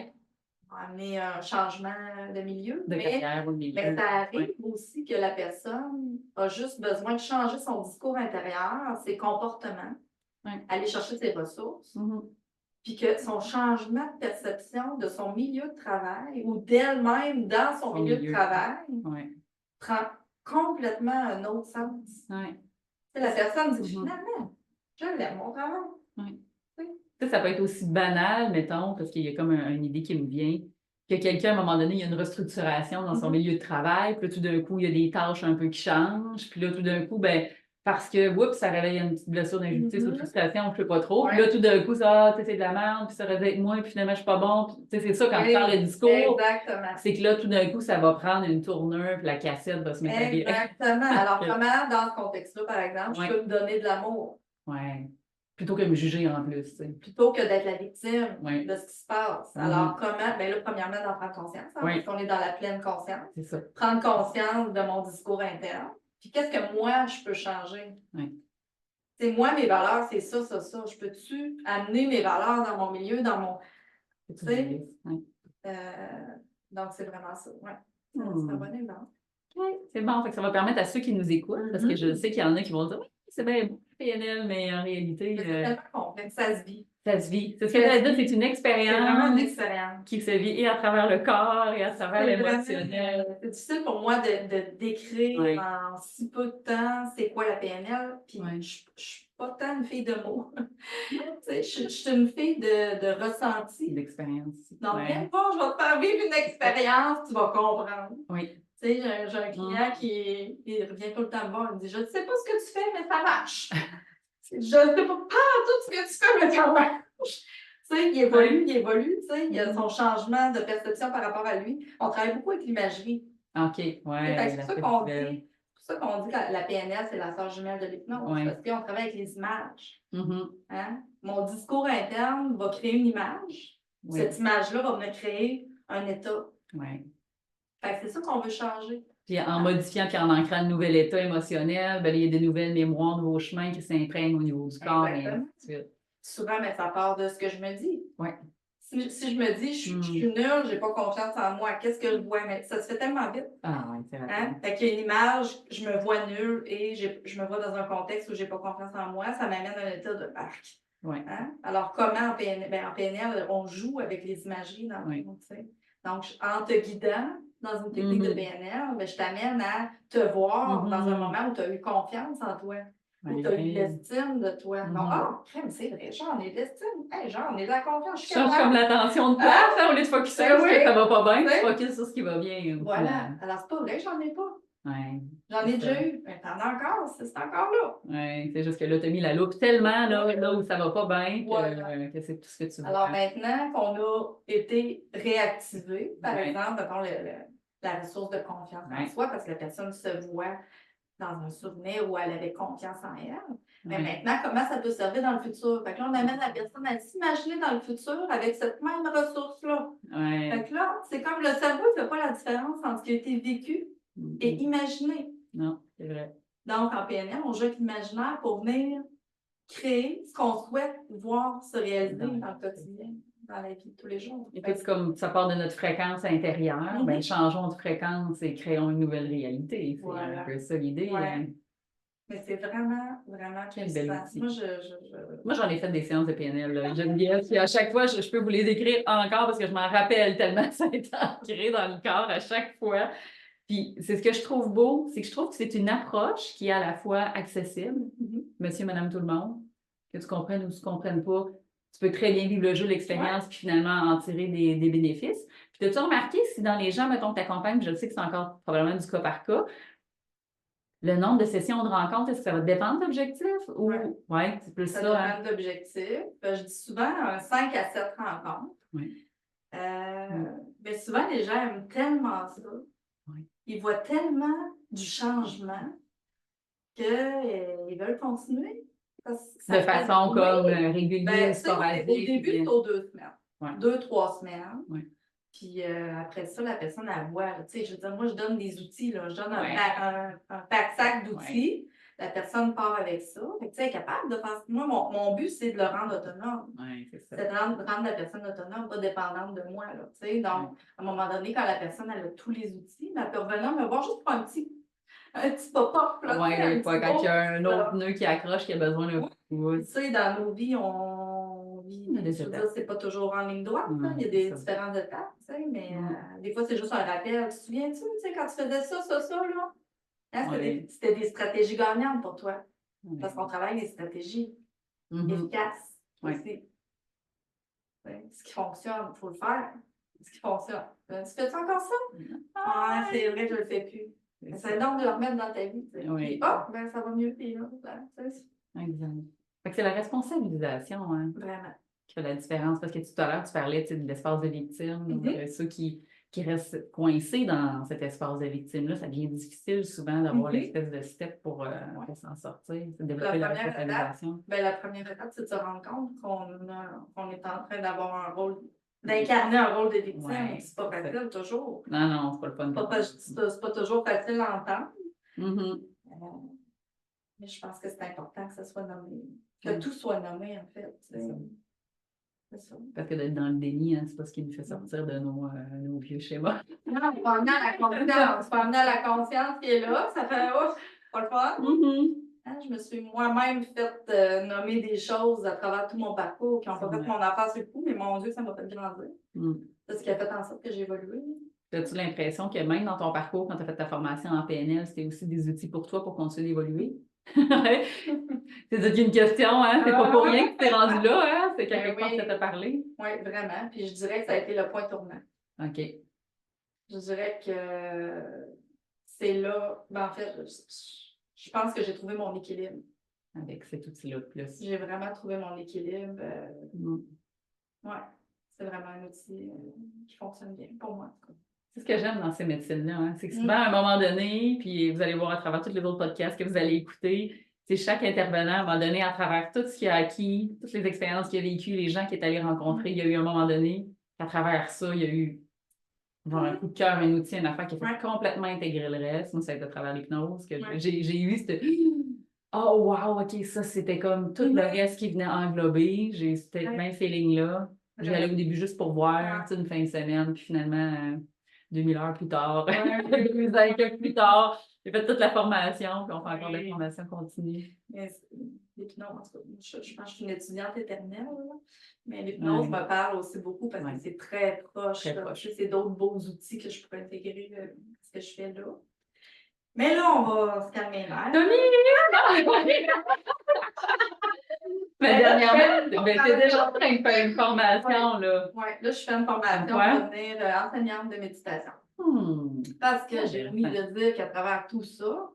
amener un changement de milieu. Mais ça arrive aussi que la personne a juste besoin de changer son discours intérieur, ses comportements, aller chercher ses ressources. Puis que son changement de perception de son milieu de travail ou d'elle-même dans son milieu de travail prend complètement un autre sens. La personne dit finalement, je l'aime, mon travail. Ça peut être aussi banal, mettons, parce qu'il y a comme une idée qui me vient, que quelqu'un, à un moment donné, il y a une restructuration dans son milieu de travail, puis là, tout d'un coup, il y a des tâches un peu qui changent, puis là, tout d'un coup, ben parce que, oups, ça réveille une petite blessure d'injustice ou de frustration, je ne sais pas trop. Puis là, tout d'un coup, ça, c'est de la merde, puis ça aurait dû être moi, puis finalement, je ne suis pas bon. Puis, c'est ça, quand tu parles de discours, c'est que là, tout d'un coup, ça va prendre une tournure, puis la cassette va se mettre à virer. Exactement. Alors, comment, dans ce contexte-là, par exemple, je peux me donner de l'amour? Plutôt que de me juger en plus. T'sais. Plutôt que d'être la victime de ce qui se passe. Alors, comment? Bien là, premièrement, d'en prendre conscience, parce qu'on est dans la pleine conscience. C'est ça. Prendre conscience de mon discours interne. Puis, qu'est-ce que moi, je peux changer? C'est moi, mes valeurs, c'est ça, ça, ça. Je peux-tu amener mes valeurs dans mon milieu, dans mon. Donc, c'est vraiment ça. C'est un bon exemple. C'est bon, fait que ça va permettre à ceux qui nous écoutent, parce que je sais qu'il y en a qui vont dire oui, c'est bien beau, PNL, mais en réalité. C'est tellement complexe, ça se vit. Ça se vit. C'est ce que j'allais dire, c'est une expérience. C'est vraiment une expérience. Qui se vit et à travers le corps et à travers l'émotionnel. C'est difficile pour moi de décrire en si peu de temps c'est quoi la PNL. Puis je ne suis pas tant une fille de mots. Je suis une fille de ressenti. D'expérience. Donc, bien pas, je vais te faire vivre une expérience, tu vas comprendre. Oui. Tu sais, j'ai un client qui revient tout le temps me voir, il me dit, je ne sais pas ce que tu fais, mais ça marche. Je ne sais pas tout ce que tu fais, mais ça marche. Tu sais, il évolue, tu sais, il y a son changement de perception par rapport à lui. On travaille beaucoup avec l'imagerie. OK, oui. C'est pour ça qu'on dit que la PNL, c'est la sœur jumelle de l'hypnose, parce qu'on travaille avec les images. Mon discours interne va créer une image. Cette image-là va me créer un état. C'est ça qu'on veut changer. Puis en modifiant puis en ancrant un nouvel état émotionnel, ben, il y a des nouvelles mémoires, nouveaux chemins qui s'imprègnent au niveau du corps. Souvent, mais ça part de ce que je me dis. Si je me dis, je suis nulle, je n'ai pas confiance en moi, qu'est-ce que je vois? Mais ça se fait tellement vite. Fait qu'il y a une image, je me vois nulle et je me vois dans un contexte où je n'ai pas confiance en moi, ça m'amène à un état de arc. Alors, comment en PNL, on joue avec les imageries dans le monde, tu sais. Donc, en te guidant dans une technique de PNL, ben, je t'amène à te voir dans un moment où tu as eu confiance en toi, où tu as eu de l'estime de toi. Donc, crème, c'est vrai, j'en ai de l'estime. Hey, j'en ai de la confiance. Je change comme l'attention de place, au lieu de focusser sur ce que ça va pas bien, tu focuses sur ce qui va bien. Voilà. Alors, c'est pas vrai que j'en ai pas. Ouais, j'en ai déjà eu. Mais t'en as encore, c'est encore là. Oui, c'est juste que là, tu as mis la loupe tellement là où ça va pas bien que c'est tout ce que tu veux. Alors maintenant qu'on a été réactivé, par exemple, mettons la ressource de confiance en soi, parce que la personne se voit dans un souvenir où elle avait confiance en elle. Mais maintenant, comment ça peut servir dans le futur? Fait que là, on amène la personne à s'imaginer dans le futur avec cette même ressource-là. Fait que là, c'est comme le cerveau ne fait pas la différence entre ce qui a été vécu et imaginé. Non, c'est vrai. Donc, en PNL, on joue avec l'imaginaire pour venir créer ce qu'on souhaite voir se réaliser dans le quotidien, dans la vie de tous les jours. Et puis, comme ça part de notre fréquence intérieure, ben, changeons de fréquence et créons une nouvelle réalité. C'est un peu ça l'idée. Mais c'est vraiment, vraiment quel bel outil. Moi, Moi, j'en ai fait des séances de PNL, Geneviève, puis à chaque fois, je peux vous les décrire encore parce que je m'en rappelle tellement ça a été ancré dans le corps à chaque fois. Puis, c'est ce que je trouve beau, c'est que je trouve que c'est une approche qui est à la fois accessible, monsieur, madame, tout le monde, que tu comprennes ou tu ne comprennes pas. Tu peux très bien vivre le jeu, l'expérience, puis finalement en tirer des bénéfices. Puis, as-tu remarqué si dans les gens, mettons, que tu accompagnes, je le sais que c'est encore probablement du cas par cas, le nombre de sessions de rencontres, est-ce que ça va dépendre de l'objectif? Ou... Oui, c'est plus ça. Ça dépend de l'objectif. Je dis souvent 5 à 7 rencontres. Mais souvent, les gens aiment tellement ça. Ils voient tellement du changement qu'ils veulent continuer. De façon comme régulière, sporadique. Au début, c'est aux 2 semaines. 2-3 semaines. Puis après ça, la personne, elle voit. Tu sais, je veux dire, moi, je donne des outils. Là. Je donne un pack-sac d'outils. La personne part avec ça. Fait que, tu sais, elle est capable de faire. Moi, mon but, c'est de le rendre autonome. C'est de rendre la personne autonome, pas dépendante de moi. Là, tu sais. Donc, à un moment donné, quand la personne elle a tous les outils, elle peut revenir me voir juste pour un petit pop-up. Oui, quand il y a un autre nœud qui accroche, qui a besoin d'un coup. Tu sais, dans nos vies, on vit. Je veux dire, c'est pas toujours en ligne droite. Il y a des différentes étapes, tu sais, mais des fois, c'est juste un rappel. Tu te souviens-tu, quand tu faisais ça, là? Hein, c'était des stratégies gagnantes pour toi. Parce qu'on travaille des stratégies efficaces aussi. Ce qui fonctionne, il faut le faire. Ce qui fonctionne. Tu fais-tu encore ça? C'est vrai, je le fais plus. C'est donc de le remettre dans ta vie. Puis, ben, ça va mieux. Puis, exact. Fait que c'est la responsabilisation Vraiment. qui fait la différence. Parce que tout à l'heure, tu parlais de l'espace de victime. Donc, ceux qui restent coincés dans cet espace de victime-là, ça devient difficile souvent d'avoir l'espèce de step pour s'en sortir, de développer la responsabilisation. La première étape, c'est de se rendre compte qu'on est en train d'avoir un rôle, d'incarner un rôle de victime. C'est pas facile toujours. Non, c'est pas le fun. C'est pas toujours facile à entendre. Mais je pense que c'est important que ça soit nommé, que tout soit nommé, en fait. C'est ça. Parce que d'être dans le déni, c'est pas ce qui nous fait sortir de nos vieux schémas. Non, il faut amener à la confiance. Il faut amener à la conscience qui est là. Ça fait ouf, pas le fun. Je me suis moi-même fait nommer des choses à travers tout mon parcours qui n'ont pas fait mon affaire sur le coup, mais mon Dieu, ça m'a fait grandir. C'est ce qui a fait en sorte que j'ai évolué. As-tu l'impression que même dans ton parcours, quand tu as fait ta formation en PNL, c'était aussi des outils pour toi pour continuer d'évoluer? C'est une question, hein? C'est pas pour rien que tu t'es rendu là, hein? C'est quelque part que tu as parlé. Oui, vraiment. Puis je dirais que ça a été le point tournant. OK. Je dirais que c'est là. Ben, en fait, je pense que j'ai trouvé mon équilibre. Avec cet outil-là de plus. J'ai vraiment trouvé mon équilibre. Oui, c'est vraiment un outil qui fonctionne bien pour moi. C'est ce que j'aime dans ces médecines-là. C'est que souvent, à un moment donné, puis vous allez voir à travers tous les autres podcasts que vous allez écouter, c'est chaque intervenant, à un moment donné, à travers tout ce qu'il a acquis, toutes les expériences qu'il a vécues, les gens qu'il est allé rencontrer, il y a eu un moment donné, à travers ça, il y a eu un coup de cœur, un outil, une affaire qui a fait complètement intégrer le reste. Moi, ça a été à travers l'hypnose que j'ai eu cette... Oh, wow, OK, ça, c'était comme tout le reste qui venait englober. J'ai eu ce même feeling-là. J'y allais au début juste pour voir, une fin de semaine, puis finalement... 2000 heures plus tard, Ouais. 5 ans plus tard. J'ai fait toute la formation, puis on fait encore de la formation continue. L'hypnose, en tout cas, je pense que je suis une étudiante éternelle, là. Mais l'hypnose me parle aussi beaucoup parce que c'est très proche. Très proche. C'est d'autres beaux outils que je pourrais intégrer à ce que je fais là. Mais là, on va se calmer l'air. Mais dernièrement, t'es déjà en train de faire une formation, là. Oui, là, je fais une formation pour devenir enseignante de méditation. Parce que j'ai envie de dire qu'à travers tout ça,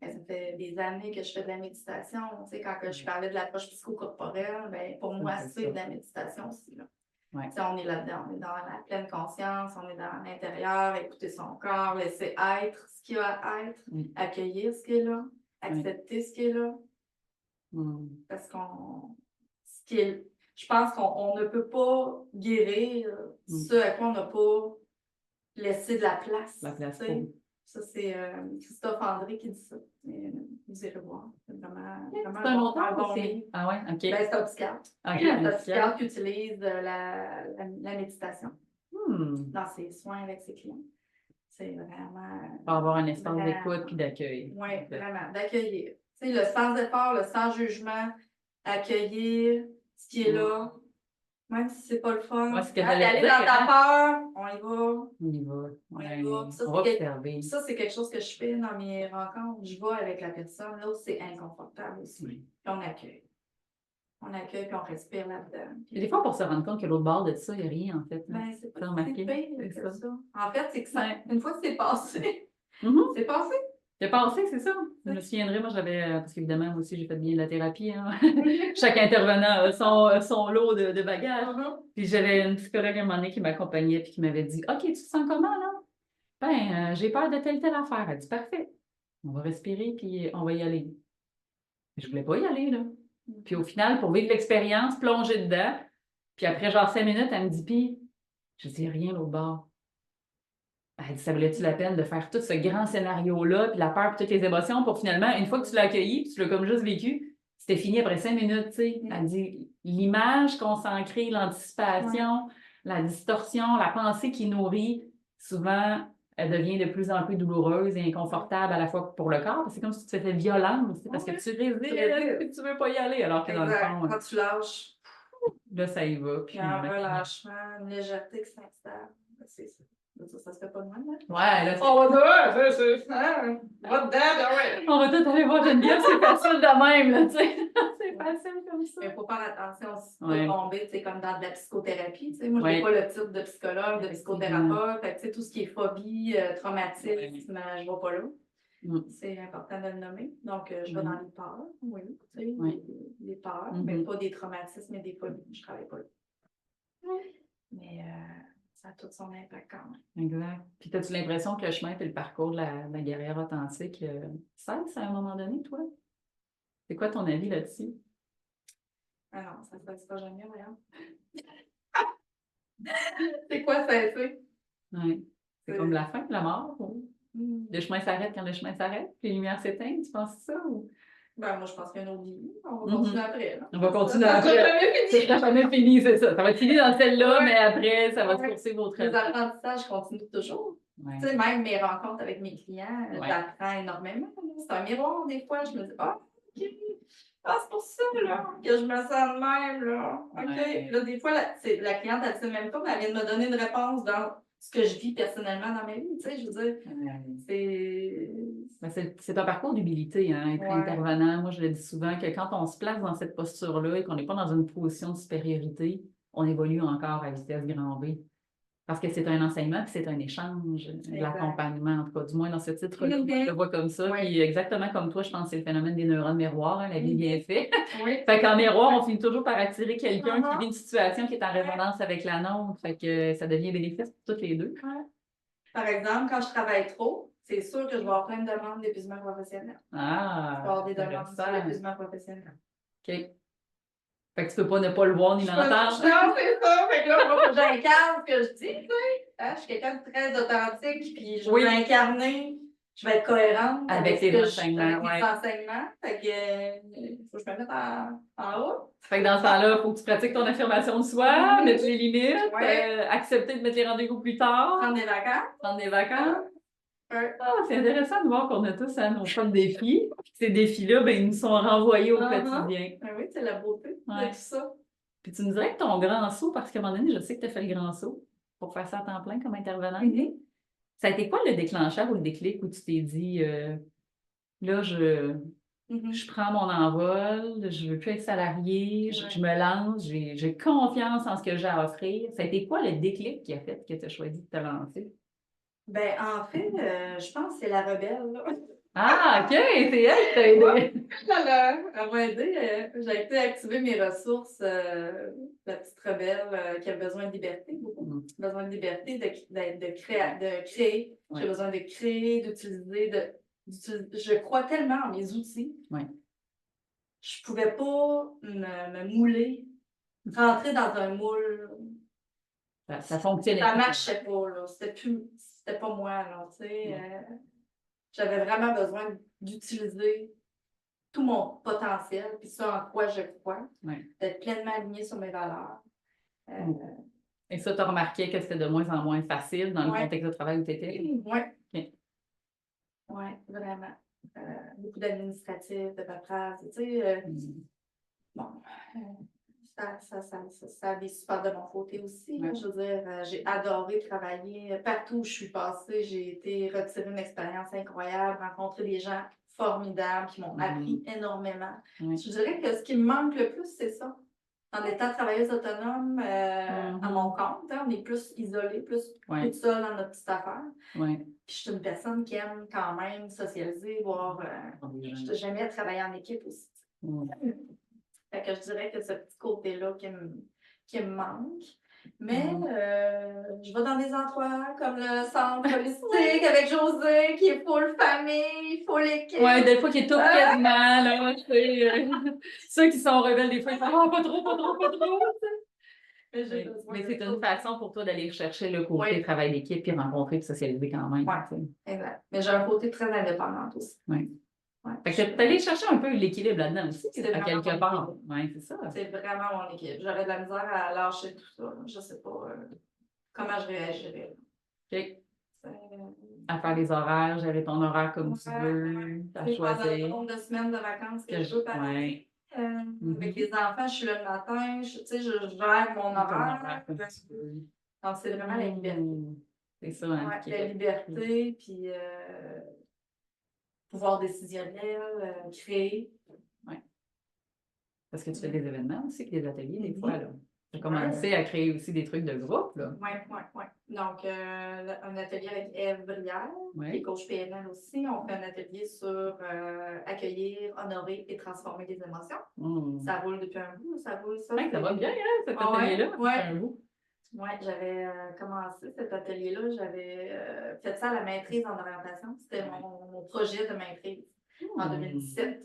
ça fait des années que je fais de la méditation. Tu sais, quand je parlais de l'approche psychocorporelle, ben, pour moi, c'est de la méditation aussi. Là. Ouais. On est là-dedans, on est dans la pleine conscience, on est dans l'intérieur, écouter son corps, laisser être ce qu'il a à être, accueillir ce qui est là, accepter ce qui est là. Parce je pense qu'on ne peut pas guérir ce à quoi on n'a pas laissé de la place. La place. Ça, c'est Christophe André qui dit ça. Vous irez voir. C'est vraiment c'est un auteur bon aussi. livre. Ah ouais, OK. Ben, c'est un psychiatre. Okay, c'est un psychiatre qui utilise la méditation dans ses soins avec ses clients. C'est vraiment... Pour avoir un espace d'écoute puis d'accueil. Oui, vraiment, d'accueillir. Tu sais, le sans effort, le sans jugement, accueillir ce qui est là, même si c'est pas le fun. Ouais, aller dans ta peur, on y va. On y va. On va observer. Ça, c'est quelque chose que je fais dans mes rencontres. Je vais avec la personne. Là, c'est inconfortable aussi. Puis on accueille. On accueille puis on respire là-dedans. Et des fois, pour se rendre compte que l'autre bord de ça, il n'y a rien, en fait. Ben, c'est pas pire que ça. En fait, c'est que une fois que c'est passé, c'est passé. C'est passé, c'est ça. Je me souviendrai, moi, parce qu'évidemment, moi aussi, j'ai fait bien de la thérapie. Hein. Chaque intervenant a son lot de bagages. Puis j'avais une psychologue à un moment donné qui m'accompagnait et qui m'avait dit « OK, tu te sens comment, là? Ben, j'ai peur de telle affaire. » Elle dit « Parfait. On va respirer puis on va y aller. » Je voulais pas y aller, là. Puis au final, pour vivre l'expérience, plonger dedans. Puis après, genre 5 minutes, elle me dit « Puis, je dis rien l'autre bord. » Elle dit, ça valait-tu la peine de faire tout ce grand scénario-là, puis la peur, puis toutes les émotions, pour finalement, une fois que tu l'as accueilli, puis tu l'as comme juste vécu, c'était fini après 5 minutes, tu sais. Elle dit, l'image qu'on s'en crée, l'anticipation, la distorsion, la pensée qui nourrit, souvent, elle devient de plus en plus douloureuse et inconfortable à la fois pour le corps, parce que c'est comme si tu te faisais violence, parce que tu résistes, et tu veux pas y aller, alors que dans le fond... Quand tu lâches... Là, ça y va. Puis un relâchement, une légèreté qui s'installe. C'est ça. Ça se fait pas de même, hein? Ouais, là, on va dedans, On va tout aller voir Geneviève, c'est facile de même, là, tu sais. C'est facile comme ça. Mais il faut faire attention aussi de tomber, tu sais, comme dans de la psychothérapie, tu sais. Moi, je n'ai pas le titre de psychologue, de psychothérapeute, fait que, tu sais, tout ce qui est phobie, traumatisme, je ne vais pas là. C'est important de le nommer. Donc, je vais dans les peurs, tu sais, les peurs, mais pas des traumatismes, mais des phobies. Je ne travaille pas là. Mais ça a tout son impact quand même. Exact. Puis, as-tu l'impression que le chemin et le parcours de la guerrière authentique cesse à un moment donné, toi? C'est quoi ton avis là-dessus? Ah non, ça ne se passe pas jamais, regarde. C'est quoi cesser? Oui. C'est comme la fin, la mort? Ou... Le chemin s'arrête quand le chemin s'arrête? Les lumières s'éteignent, tu penses ça? Ou... Ben, moi, je pense qu'il y a une autre vie. On va continuer après. Là. On va continuer après. C'est jamais fini, c'est ça. Ça va être fini dans celle-là, mais après, ça va se poursuivre autre. Les apprentissages continuent toujours. Tu sais, même mes rencontres avec mes clients, j'apprends énormément. C'est un miroir, des fois. Je me dis, OK. C'est pour ça, là, que je me sens de même, là. OK. Là, des fois, la cliente, elle ne sait même pas, mais elle vient de me donner une réponse dans ce que je vis personnellement dans ma vie. Tu sais, je veux dire, c'est un parcours d'humilité, hein, être intervenant. Moi, je le dis souvent que quand on se place dans cette posture-là et qu'on n'est pas dans une position de supériorité, on évolue encore à vitesse grand V. Parce que c'est un enseignement puis c'est un échange, de l'accompagnement, en tout cas, du moins dans ce titre-là, je le vois comme ça. Puis exactement comme toi, je pense que c'est le phénomène des neurones miroirs, hein, la vie bien faite. Fait qu'en miroir, on finit toujours par attirer quelqu'un qui vit une situation qui est en résonance avec la nôtre. Fait que ça devient bénéfice pour toutes les deux. Par exemple, quand je travaille trop, c'est sûr que je vais avoir plein de demandes d'épuisement professionnel. Je vais avoir des demandes d'épuisement professionnel. OK. Fait que tu peux pas ne pas le voir ni l'entendre. Non, c'est ça. Fait que là, moi, faut que j'incarne ce que je dis, tu sais. Je suis quelqu'un de très authentique, puis je veux incarner. je vais être cohérente avec tes enseignements. avec Ouais. mes enseignements. Fait que faut que je me mette en haut. Fait que dans ce temps-là, il faut que tu pratiques ton affirmation de soi, mettre les limites, Ouais. accepter de mettre les rendez-vous plus tard, Prendre des vacances. prendre des vacances. Ouais. Ah, c'est intéressant de voir qu'on a tous nos propres défis. Puis ces défis-là, ben, ils nous sont renvoyés au quotidien. Ben oui, c'est la beauté de tout ça. Puis tu me dirais que ton grand saut, parce qu'à un moment donné, je sais que tu as fait le grand saut pour faire ça à temps plein comme intervenante. Ça a été quoi le déclencheur ou le déclic où tu t'es dit, là, je prends mon envol, je veux plus être salariée, je me lance, j'ai confiance en ce que j'ai à offrir. Ça a été quoi le déclic qui a fait que tu as choisi de te lancer? Ben, en fait, je pense que c'est la rebelle, là. Ah, OK, c'est elle qui t'a aidé. Ouais. Elle m'a aidé. J'ai été activer mes ressources, la petite rebelle qui a besoin de liberté, beaucoup. Besoin de liberté, de créer. J'ai besoin de créer, d'utiliser. Je crois tellement en mes outils. Je pouvais pas me mouler, rentrer dans un moule. Ça fonctionnait. Ça marchait pas, là. C'était pas moi, là, tu sais. J'avais vraiment besoin d'utiliser tout mon potentiel, puis ça en quoi je crois, d'être pleinement alignée sur mes valeurs. Et ça, tu as remarqué que c'était de moins en moins facile dans le contexte de travail où tu étais? Oui. Oui, vraiment. Beaucoup d'administratifs, de paperasse, tu sais. Bon, ça a des super de mon côté aussi. Là, je veux dire, j'ai adoré travailler. Partout où je suis passée, j'ai été retirer une expérience incroyable, rencontrer des gens formidables qui m'ont appris énormément. Je dirais que ce qui me manque le plus, c'est ça. En étant travailleuse autonome à mon compte, on est plus isolé, plus toute seule dans notre petite affaire. Puis je suis une personne qui aime quand même socialiser, voir. J'aime bien travailler en équipe aussi. Fait que je dirais que ce petit côté-là qui me manque. Mais je vais dans des endroits comme le centre holistique avec José, qui est full famille, full équipe. Oui, des fois qui est tout quasiment, là. Ceux qui sont rebelles, des fois, ils font oh, pas trop, pas trop, pas trop. Mais c'est une façon pour toi d'aller chercher le côté travail d'équipe puis rencontrer et socialiser quand même. Oui, exact. Mais j'ai un côté très indépendant aussi. Fait que tu es allé chercher un peu l'équilibre là-dedans aussi, à quelque part. Oui, c'est ça. C'est vraiment mon équilibre. J'aurais de la misère à lâcher tout ça. Je ne sais pas comment je réagirais. OK. À faire les horaires, gérer ton horaire comme tu veux, à choisir. Pendant le nombre de semaines de vacances que je veux passer. Avec les enfants, je suis là le matin, je gère mon horaire. Donc, c'est vraiment la liberté. C'est ça. Hein, la liberté, puis pouvoir décisionnel, créer. Oui. Parce que tu fais des événements aussi, des ateliers, des fois, là. Tu as commencé à créer aussi des trucs de groupe, là. Oui. Donc, un atelier avec Ève Brière, qui est coach PNL aussi. On fait un atelier sur accueillir, honorer et transformer les émotions. Ça roule depuis un bout, ça roule ça. Ça va bien, hein, cet atelier-là, depuis un bout. Oui, j'avais commencé cet atelier-là. J'avais fait ça à la maîtrise en orientation. C'était mon projet de maîtrise en 2017.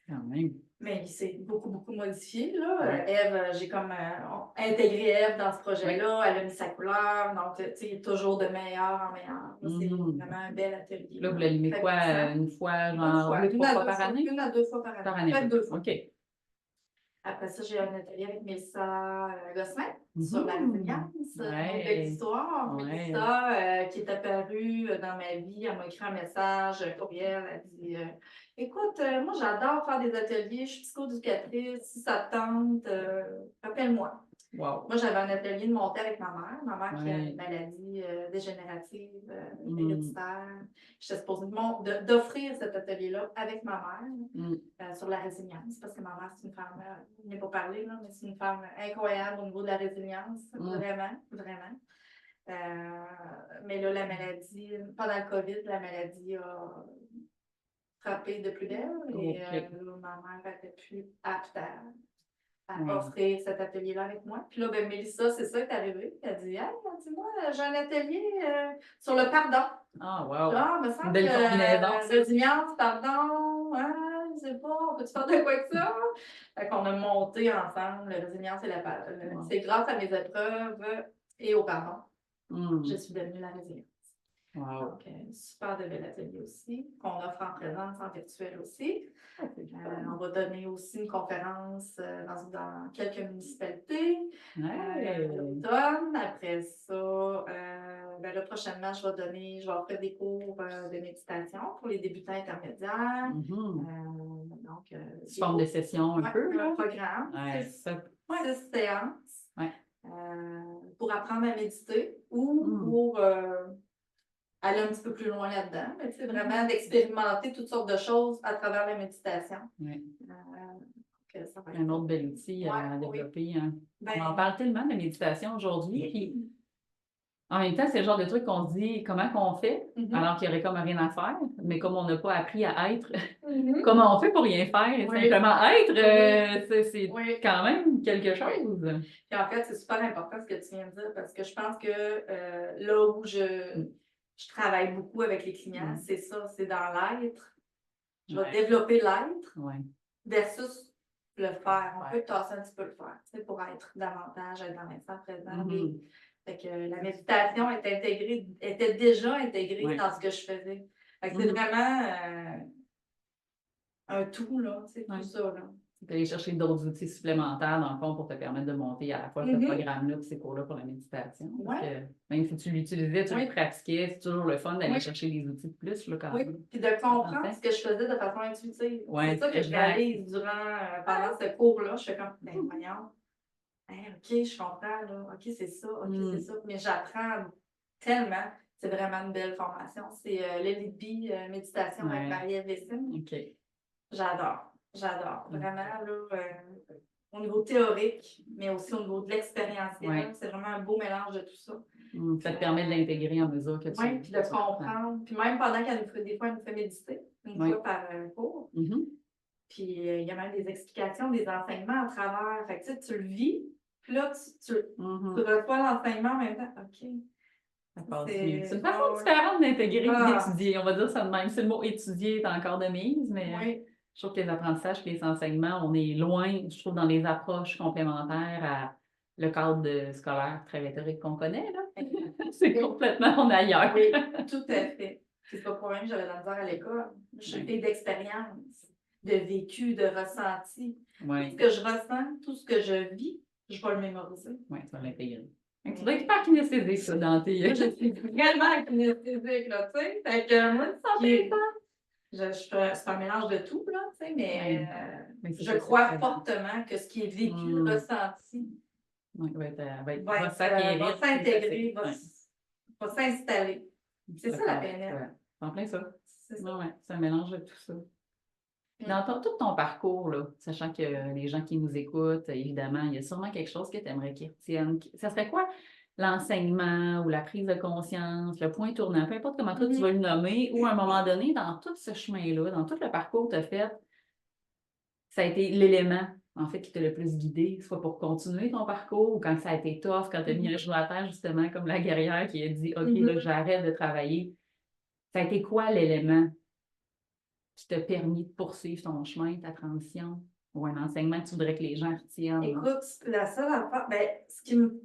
Quand même. Mais il s'est beaucoup, beaucoup modifié. Là. Ève, j'ai comme intégré Ève dans ce projet-là. Elle a mis sa couleur. Donc, tu sais, toujours de meilleur en meilleur. C'est vraiment un bel atelier. Là, vous l'allumez quoi? Une fois, genre, deux fois par année? Une à deux fois par année. Par année. Peut-être 2 fois. OK. Après ça, j'ai un atelier avec Mélissa Gosselin sur la résilience, une belle histoire. Mélissa, qui est apparue dans ma vie, elle m'a écrit un message, un courriel, elle dit écoute, moi j'adore faire des ateliers, je suis psychoéducatrice, si ça te tente, rappelle-moi. Wow. Moi, j'avais un atelier de monter avec ma mère qui a une maladie dégénérative, héréditaire. J'étais supposée d'offrir cet atelier-là avec ma mère sur la résilience, parce que ma mère, c'est une femme, je n'ai pas parlé, là, mais c'est une femme incroyable au niveau de la résilience, vraiment, vraiment. Mais là, la maladie, pendant le COVID, la maladie a frappé de plus belle et là, ma mère n'était plus apte à offrir cet atelier-là avec moi. Puis là, ben, Mélissa, c'est ça qui est arrivé. Elle a dit hey, dis-moi, j'ai un atelier sur le pardon. Ah, wow. Là, me semble belle combinaison. Résilience, pardon, je sais pas, on peut-tu faire de quoi que ça? Fait qu'on a monté ensemble le résilience et la pardon. C'est grâce à mes épreuves et au pardon. Je suis devenue la résilience. Wow. Donc, super de bel atelier aussi, qu'on offre en présence, en virtuel aussi. On va donner aussi une conférence dans quelques municipalités l'automne. Après ça, là, prochainement, je vais offrir des cours de méditation pour les débutants intermédiaires. Donc, sous forme de session un peu, là. Un programme, Ouais, 6 séances pour apprendre à méditer ou pour aller un petit peu plus loin là-dedans. Mais c'est vraiment d'expérimenter toutes sortes de choses à travers la méditation. Ça va être un autre bel outil à développer. Hein. On en parle tellement de méditation aujourd'hui. Puis en même temps, c'est le genre de truc qu'on se dit comment qu'on fait, alors qu'il n'y aurait comme rien à faire. Mais comme on n'a pas appris à être, comment on fait pour rien faire? Simplement être, c'est quand même quelque chose. Puis en fait, c'est super important ce que tu viens de dire parce que je pense que là où je travaille beaucoup avec les clients, c'est ça, c'est dans l'être. Je vais développer l'être versus le faire. On peut tasser un petit peu le faire, pour être davantage, être dans l'instant présent. Fait que la méditation était déjà intégrée dans ce que je faisais. Fait que c'est vraiment un tout, là, tout ça, là. D'aller chercher d'autres outils supplémentaires, dans le fond, pour te permettre de monter à la fois ce programme-là et ces cours-là pour la méditation. Même si tu l'utilisais, tu le pratiquais, c'est toujours le fun d'aller chercher des outils de plus, là, quand même. Puis de comprendre ce que je faisais de façon intuitive. C'est ça que je réalise pendant ce cours-là. Je fais comme, voyons, OK, je comprends, là. OK, c'est ça, OK, c'est ça. Mais j'apprends tellement. C'est vraiment une belle formation. C'est l'LIB méditation avec Marie-Ève Vessine. J'adore. Vraiment, là, au niveau théorique, mais aussi au niveau de l'expérientiel. C'est vraiment un beau mélange de tout ça. Ça te permet de l'intégrer en mesure que tu... Oui, puis de comprendre. Puis même pendant qu'elle nous fait, des fois, elle nous fait méditer, une fois par cours. Puis il y a même des explications, des enseignements à travers. Fait que tu le vis, puis là, tu reçois l'enseignement en même temps. OK. Ça passe mieux. C'est une façon différente d'intégrer et d'étudier. On va dire ça de même. C'est le mot étudier est encore de mise, mais je trouve que les apprentissages et les enseignements, on est loin, je trouve, dans les approches complémentaires à le cadre scolaire très rhétorique qu'on connaît. Là. C'est complètement en ailleurs. Oui, tout à fait. C'est pas pour rien que j'avais de la misère à l'école. Je suis fait d'expérience, de vécu, de ressenti. Tout ce que je ressens, tout ce que je vis, je vais le mémoriser. Oui, tu vas l'intégrer. Tu dois être pas kinesthésique, ça, dans tes... Moi, je suis vraiment kinesthésique, là, tu sais. Fait que moi, c'est un mélange de tout, là, tu sais, mais je crois fortement que ce qui est vécu, ressenti, va s'intégrer, va s'installer. C'est ça la PNL. C'est en plein ça. C'est un mélange de tout ça. Dans tout ton parcours, là, sachant que les gens qui nous écoutent, évidemment, il y a sûrement quelque chose que tu aimerais qu'ils retiennent. Ça serait quoi l'enseignement ou la prise de conscience, le point tournant, peu importe comment toi tu vas le nommer, ou à un moment donné, dans tout ce chemin-là, dans tout le parcours que tu as fait, ça a été l'élément, en fait, qui t'a le plus guidé, soit pour continuer ton parcours ou quand ça a été tough, quand tu as mis un genou à terre, justement, comme la guerrière qui a dit « OK, là, j'arrête de travailler ». Ça a été quoi l'élément qui t'a permis de poursuivre ton chemin, ta transition, ou un enseignement que tu voudrais que les gens retiennent? Écoute, la seule affaire, ce qui me...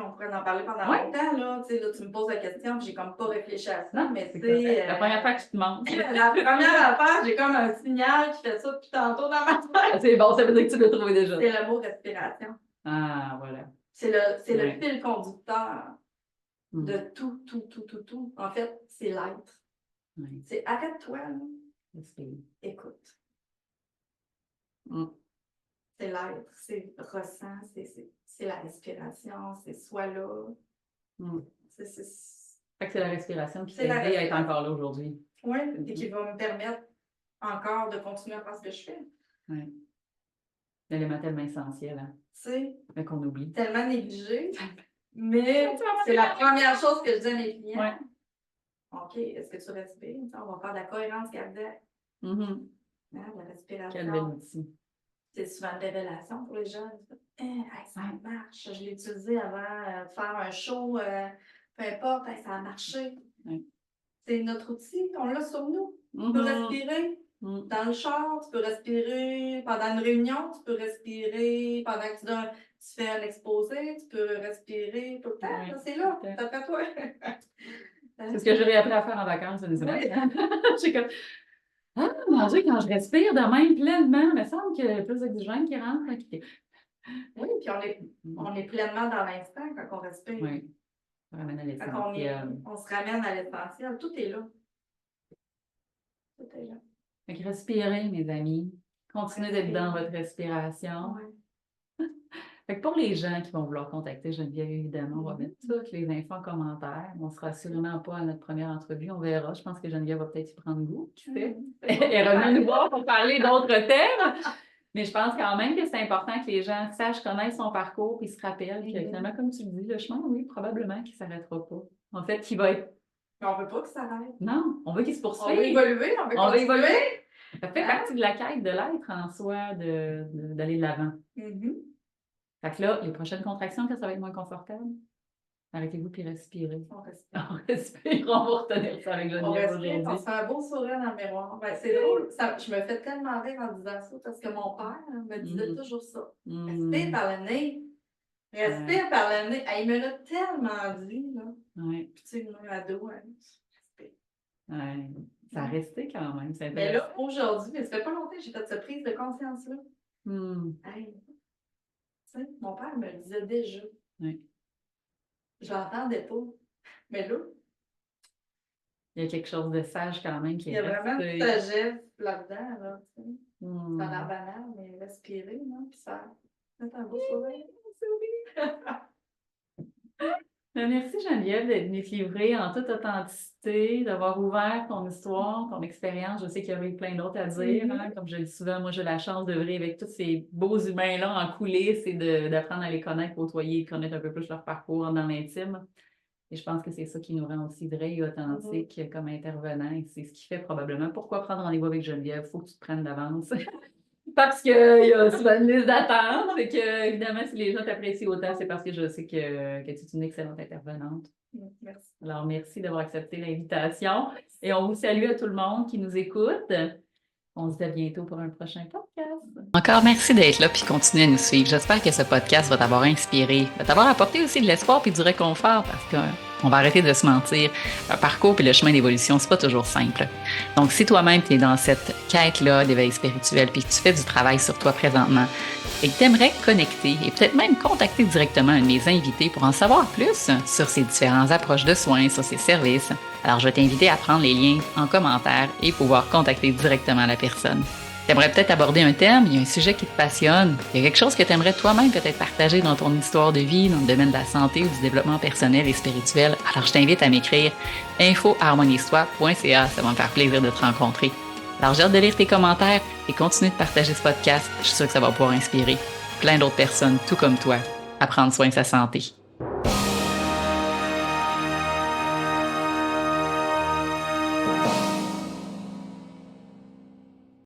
on pourrait en parler pendant longtemps, là, tu me poses la question, j'ai comme pas réfléchi à ça, mais c'est... La première fois que tu te montres. La première affaire, j'ai comme un signal qui fait ça depuis tantôt dans ma tête. C'est bon, ça veut dire que tu l'as trouvé déjà. C'est le mot respiration. Ah, voilà. C'est le fil conducteur de tout. En fait, c'est l'être. C'est arrête-toi, là. Écoute. C'est l'être, c'est ressent, c'est la respiration, c'est soi là. Fait que c'est la respiration qui t'a aidé à être encore là aujourd'hui. Oui, et qui va me permettre encore de continuer à faire ce que je fais. Oui. L'élément tellement essentiel, hein? Tu sais. Mais qu'on oublie. Tellement négligé. Mais c'est la première chose que je dis à mes clients. OK, est-ce que tu respires? On va faire de la cohérence cardiaque. La respiration. Quel bel outil. C'est souvent une révélation pour les jeunes. Ça marche. Je l'ai utilisé avant de faire un show, peu importe, ça a marché. C'est notre outil, on l'a sur nous. Tu peux respirer dans le char, tu peux respirer pendant une réunion, tu peux respirer pendant que tu fais un exposé, tu peux respirer tout le temps. C'est là, d'après toi. C'est ce que j'aurais appris à faire en vacances une semaine. Oui. J'ai comme, ah, mon Dieu, quand je respire de même pleinement, il me semble qu'il y a plus d'oxygène qui rentre. Oui, puis on est pleinement dans l'instant quand on respire. Oui, on ramène à Quand l'essentiel. on se ramène à l'essentiel, tout est là. Tout est là. Fait que respirez, mes amis. Continuez d'être dans votre respiration. Ouais. Fait que pour les gens qui vont vouloir contacter Geneviève, évidemment, on va mettre toutes les infos en commentaire. On ne sera assurément pas à notre première entrevue. On verra. Je pense que Geneviève va peut-être y prendre goût. Tu sais. Elle est revenue nous voir pour parler d'autres thèmes. Mais je pense quand même que c'est important que les gens sachent, connaissent son parcours et se rappellent que finalement, comme tu le dis, le chemin, oui, probablement qu'il ne s'arrêtera pas. En fait, qu'il va être. Mais on ne veut pas que ça arrête. Non, on veut qu'il se poursuive. On veut évoluer, on veut évoluer. Ça fait partie de la quête de l'être en soi, d'aller de l'avant. Fait que là, les prochaines contractions, quand ça va être moins confortable, arrêtez-vous puis respirez. On respire. On respire, on va retenir ça avec Geneviève aujourd'hui. On se fait un beau sourire dans le miroir. Ben, c'est drôle, je me fais tellement rire en disant ça parce que mon père me disait toujours ça. Respire par le nez. Respire par le nez. Il me l'a tellement dit, là. Oui. Puis tu sais, moi, ado, respire. Oui. Ça a resté quand même. Mais là, aujourd'hui, mais ça fait pas longtemps que j'ai fait cette prise de conscience-là. Hey. Tu sais, mon père me le disait déjà. Oui. Je l'entendais pas. Mais là, il y a quelque chose de sage quand même qui est resté. Il y a vraiment une sagesse là-dedans. Là, tu sais. Ça a l'air banal, mais respirer, non? Puis ça fait un beau sourire. Merci Geneviève d'être venue te livrer en toute authenticité, d'avoir ouvert ton histoire, ton expérience. Je sais qu'il y avait plein d'autres à dire. Hein? Comme je le dis souvent, moi j'ai la chance d'œuvrer avec tous ces beaux humains-là en coulisses et d'apprendre à les connaître, côtoyer, de connaître un peu plus leur parcours dans l'intime. Et je pense que c'est ça qui nous rend aussi vrais et authentiques comme intervenants. Et c'est ce qui fait probablement pourquoi prendre rendez-vous avec Geneviève. Il faut que tu te prennes d'avance. Parce qu'il y a souvent une liste d'attente. Et que, évidemment, si les gens t'apprécient autant, c'est parce que je sais que tu es une excellente intervenante. Merci. Alors, merci d'avoir accepté l'invitation. Et on vous salue à tout le monde qui nous écoute. On se dit à bientôt pour un prochain podcast. Encore merci d'être là puis continuer à nous suivre. J'espère que ce podcast va t'avoir inspiré, va t'avoir apporté aussi de l'espoir puis du réconfort parce qu'on va arrêter de se mentir. Le parcours puis le chemin d'évolution, c'est pas toujours simple. Donc, si toi-même tu es dans cette quête-là d'éveil spirituel puis que tu fais du travail sur toi présentement et que tu aimerais connecter et peut-être même contacter directement un de mes invités pour en savoir plus sur ces différentes approches de soins, sur ces services, alors je vais t'inviter à prendre les liens en commentaire et pouvoir contacter directement la personne. Tu aimerais peut-être aborder un thème, il y a un sujet qui te passionne, il y a quelque chose que tu aimerais toi-même peut-être partager dans ton histoire de vie, dans le domaine de la santé ou du développement personnel et spirituel, alors je t'invite à m'écrire info@harmoniestoi.ca, ça va me faire plaisir de te rencontrer. Alors j'ai hâte de lire tes commentaires et continue de partager ce podcast, je suis sûre que ça va pouvoir inspirer plein d'autres personnes, tout comme toi, à prendre soin de sa santé.